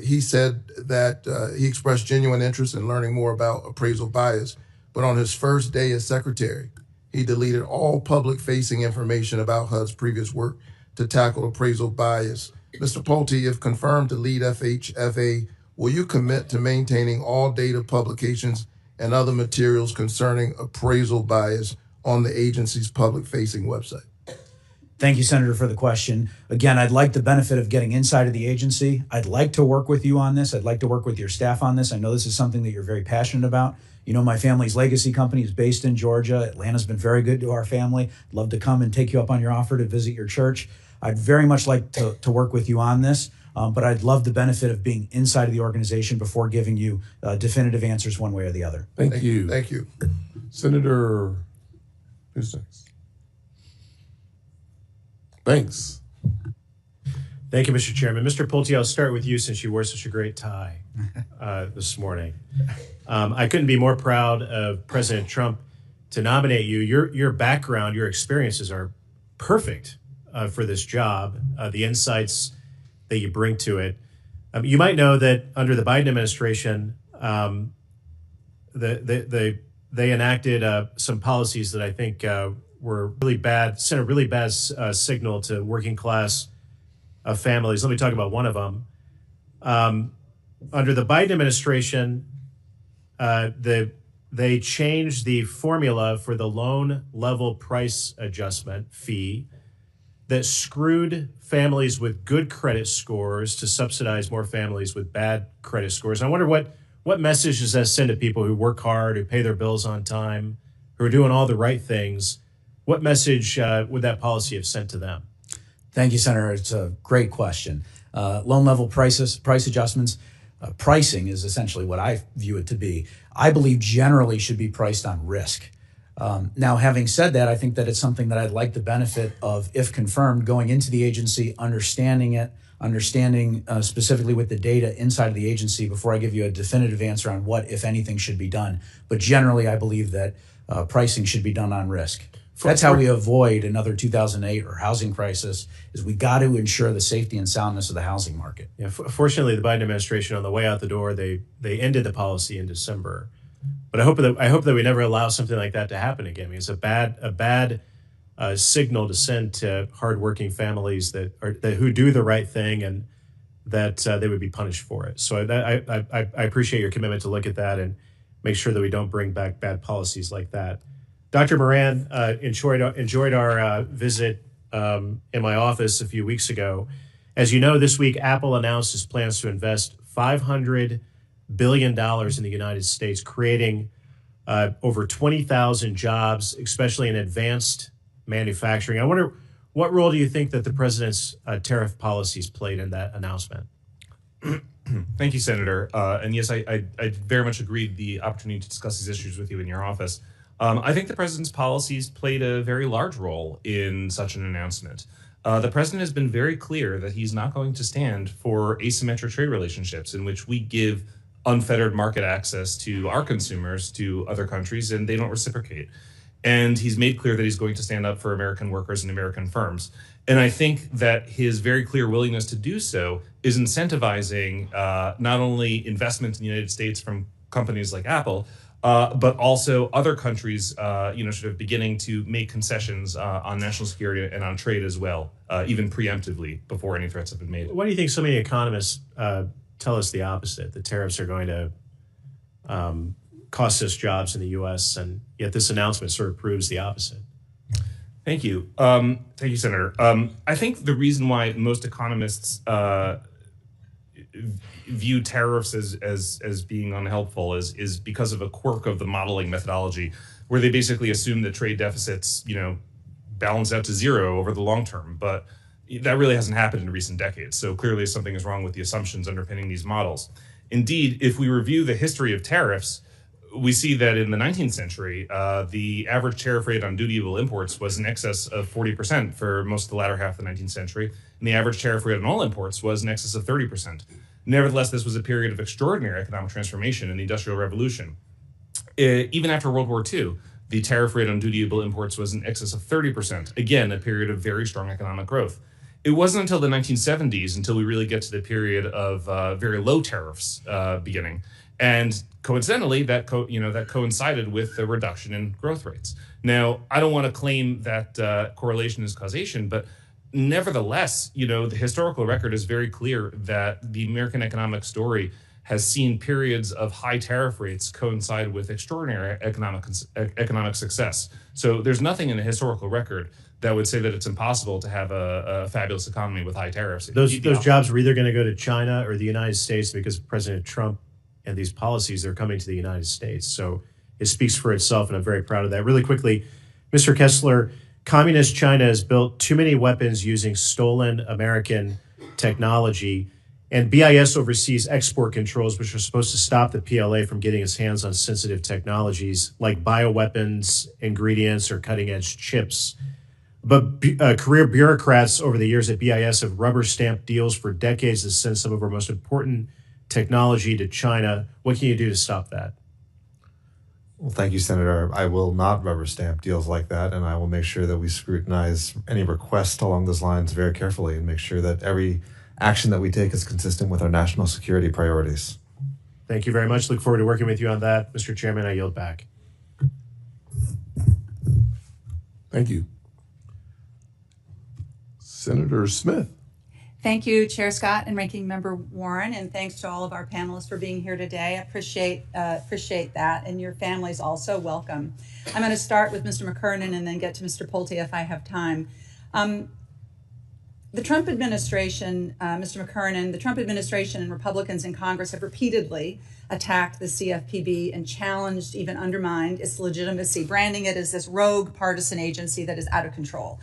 he said that he expressed genuine interest in learning more about appraisal bias, but on his first day as secretary, he deleted all public-facing information about HUD's previous work to tackle appraisal bias. Mr. Pulte, if confirmed to lead FHFA, will you commit to maintaining all data, publications, and other materials concerning appraisal bias on the agency's public-facing website? Thank you, Senator, for the question. Again, I'd like the benefit of getting inside of the agency. I'd like to work with you on this. I'd like to work with your staff on this. I know this is something that you're very passionate about. You know, my family's legacy company is based in Georgia. Atlanta's been very good to our family. I'd love to come and take you up on your offer to visit your church. I'd very much like to work with you on this, but I'd love the benefit of being inside of the organization before giving you definitive answers one way or the other. Thank you. Thank you. Senator, who's next? Thanks. Thank you, Mr. Chairman. Mr. Pulte, I'll start with you since you wore such a great tie this morning. I couldn't be more proud of President Trump to nominate you. Your background, your experiences are perfect for this job, the insights that you bring to it. You might know that under the Biden administration, they enacted some policies that I think were really bad, sent a really bad signal to working class families. Let me talk about one of them. Under the Biden administration, they changed the formula for the loan level price adjustment fee that screwed families with good credit scores to subsidize more families with bad credit scores. I wonder what message does that send to people who work hard, who pay their bills on time, who are doing all the right things? What message would that policy have sent to them? Thank you, Senator. It's a great question. Loan level price adjustments, pricing is essentially what I view it to be. I believe generally should be priced on risk. Now, having said that, I think that it's something that I'd like the benefit of, if confirmed, going into the agency, understanding specifically with the data inside of the agency before I give you a definitive answer on what, if anything, should be done. But generally, I believe that pricing should be done on risk. That's how we avoid another 2008 or housing crisis, is we got to ensure the safety and soundness of the housing market. Yeah, fortunately, the Biden administration, on the way out the door, they ended the policy in December. But I hope that we never allow something like that to happen again. I mean, it's a bad signal to send to hardworking families that who do the right thing, and that they would be punished for it. So I appreciate your commitment to look at that and make sure that we don't bring back bad policies like that. Dr. Moran enjoyed our visit in my office a few weeks ago. As you know, this week Apple announced its plans to invest $500 billion in the United States, creating over 20,000 jobs, especially in advanced manufacturing. I wonder, what role do you think that the president's tariff policies played in that announcement? Thank you, Senator. And yes, I very much agreed the opportunity to discuss these issues with you in your office. I think the president's policies played a very large role in such an announcement. The president has been very clear that he's not going to stand for asymmetric trade relationships in which we give unfettered market access to our consumers to other countries and they don't reciprocate. And he's made clear that he's going to stand up for American workers and American firms. And I think that his very clear willingness to do so is incentivizing not only investment in the United States from companies like Apple, but also other countries, sort of beginning to make concessions on national security and on trade as well, even preemptively before any threats have been made. Why do you think so many economists tell us the opposite, that tariffs are going to cost us jobs in the U.S., and yet this announcement sort of proves the opposite? Thank you. Thank you, Senator. I think the reason why most economists view tariffs as being unhelpful is because of a quirk of the modeling methodology, where they basically assume that trade deficits, balance out to zero over the long term. But that really hasn't happened in recent decades. So clearly something is wrong with the assumptions underpinning these models. Indeed, if we review the history of tariffs, we see that in the 19th century, the average tariff rate on dutyable imports was in excess of 40% for most of the latter half of the 19th century, and the average tariff rate on all imports was in excess of 30%. Nevertheless, this was a period of extraordinary economic transformation in the Industrial Revolution. Even after World War II, the tariff rate on dutyable imports was in excess of 30%, again, a period of very strong economic growth. It wasn't until the 1970s until we really get to the period of very low tariffs beginning. And coincidentally, that coincided with the reduction in growth rates. Now, I don't want to claim that correlation is causation, but nevertheless, the historical record is very clear that the American economic story has seen periods of high tariff rates coincide with extraordinary economic success. So there's nothing in the historical record that would say that it's impossible to have a fabulous economy with high tariffs. Those jobs were either going to go to China or the United States because President Trump and these policies are coming to the United States. So it speaks for itself, and I'm very proud of that. Really quickly, Mr. Kessler, Communist China has built too many weapons using stolen American technology, and BIS oversees export controls, which are supposed to stop the PLA from getting its hands on sensitive technologies like bioweapons, ingredients, or cutting-edge chips. But career bureaucrats over the years at BIS have rubber-stamped deals for decades to send some of our most important technology to China. What can you do to stop that? Well, thank you, Senator. I will not rubber stamp deals like that, and I will make sure that we scrutinize any requests along those lines very carefully and make sure that every action that we take is consistent with our national security priorities. Thank you very much. Look forward to working with you on that. Mr. Chairman, I yield back. Thank you. Senator Smith. Thank you, Chair Scott and Ranking Member Warren, and thanks to all of our panelists for being here today. I appreciate that, and your families also, welcome. I'm going to start with Mr. McKernan and then get to Mr. Pulte if I have time. The Trump administration, Mr. McKernan, the Trump administration and Republicans in Congress have repeatedly attacked the CFPB and challenged, even undermined, its legitimacy, branding it as this rogue partisan agency that is out of control.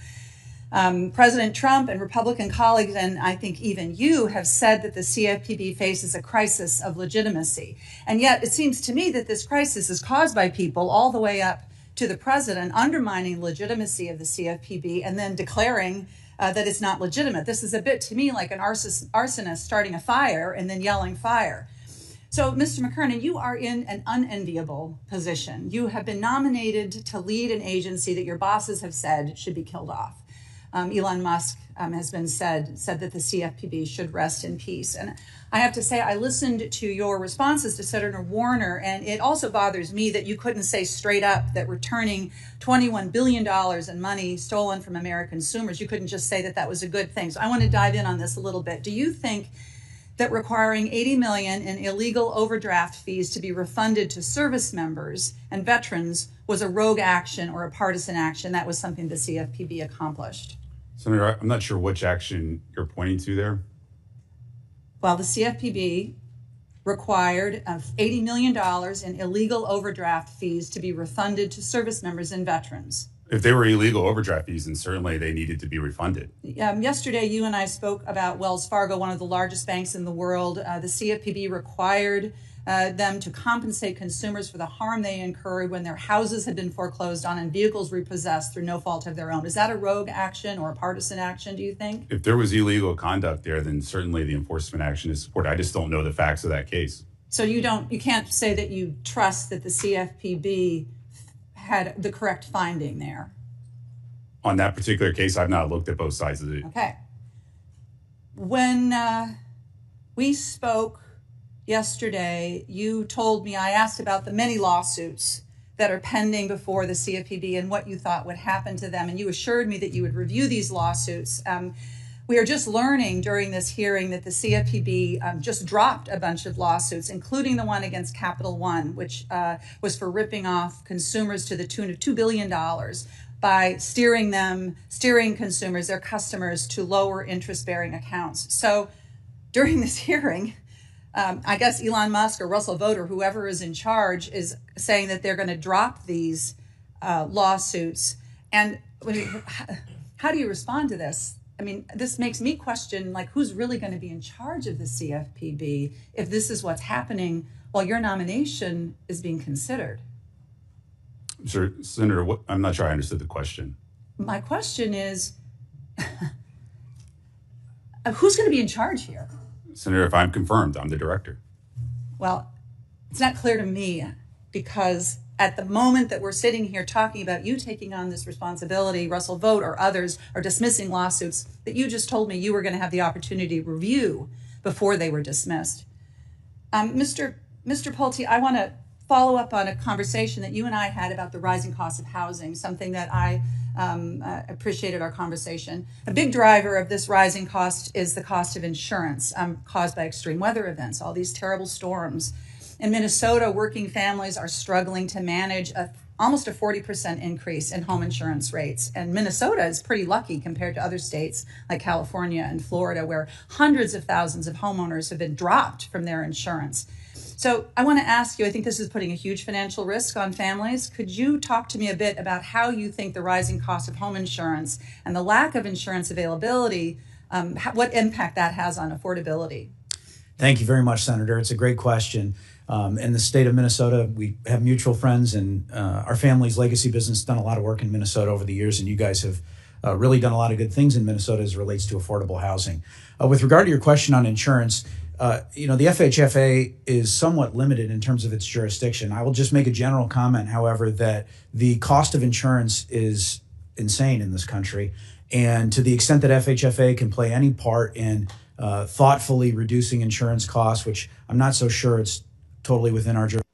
President Trump and Republican colleagues, and I think even you, have said that the CFPB faces a crisis of legitimacy. And yet it seems to me that this crisis is caused by people all the way up to the president undermining legitimacy of the CFPB and then declaring that it's not legitimate. This is a bit to me like an arsonist starting a fire and then yelling fire. So, Mr. McKernan, you are in an unenviable position. You have been nominated to lead an agency that your bosses have said should be killed off. Elon Musk has been said that the CFPB should rest in peace. And I have to say, I listened to your responses to Senator Warner, and it also bothers me that you couldn't say straight up that returning $21 billion in money stolen from American consumers, you couldn't just say that that was a good thing. So I want to dive in on this a little bit. Do you think that requiring $80 million in illegal overdraft fees to be refunded to service members and veterans was a rogue action or a partisan action? That was something the CFPB accomplished. Senator, I'm not sure which action you're pointing to there. Well, the CFPB required $80 million in illegal overdraft fees to be refunded to service members and veterans. If they were illegal overdraft fees, then certainly they needed to be refunded. Yesterday, you and I spoke about Wells Fargo, one of the largest banks in the world. The CFPB required them to compensate consumers for the harm they incurred when their houses had been foreclosed on and vehicles repossessed through no fault of their own. Is that a rogue action or a partisan action, do you think? If there was illegal conduct there, then certainly the enforcement action is supported. I just don't know the facts of that case. So you can't say that you trust that the CFPB had the correct finding there? On that particular case, I've not looked at both sides of it. Okay. When we spoke yesterday, you told me, I asked about the many lawsuits that are pending before the CFPB and what you thought would happen to them. And you assured me that you would review these lawsuits. We are just learning during this hearing that the CFPB just dropped a bunch of lawsuits, including the one against Capital One, which was for ripping off consumers to the tune of $2 billion by steering consumers, their customers, to lower interest-bearing accounts. So during this hearing, I guess Elon Musk or Russell Vought or whoever is in charge is saying that they're going to drop these lawsuits. And how do you respond to this? I mean, this makes me question, like, who's really going to be in charge of the CFPB if this is what's happening while your nomination is being considered? Sir, Senator, I'm not sure I understood the question. My question is, who's going to be in charge here? Senator, if I'm confirmed, I'm the director. Well, it's not clear to me, because at the moment that we're sitting here talking about you taking on this responsibility, Russell Vought or others are dismissing lawsuits that you just told me you were going to have the opportunity to review before they were dismissed. Mr. Pulte, I want to follow up on a conversation that you and I had about the rising cost of housing, something that I appreciated our conversation. A big driver of this rising cost is the cost of insurance caused by extreme weather events, all these terrible storms. In Minnesota, working families are struggling to manage almost a 40% increase in home insurance rates. And Minnesota is pretty lucky compared to other states like California and Florida, where hundreds of thousands of homeowners have been dropped from their insurance. So I want to ask you, I think this is putting a huge financial risk on families. Could you talk to me a bit about how you think the rising cost of home insurance and the lack of insurance availability, what impact that has on affordability? Thank you very much, Senator. It's a great question. In the state of Minnesota, we have mutual friends, and our family's legacy business done a lot of work in Minnesota over the years, and you guys have really done a lot of good things in Minnesota as it relates to affordable housing. With regard to your question on insurance, the FHFA is somewhat limited in terms of its jurisdiction. I will just make a general comment, however, that the cost of insurance is insane in this country, and to the extent that FHFA can play any part in thoughtfully reducing insurance costs, which I'm not so sure it's totally within our jurisdiction.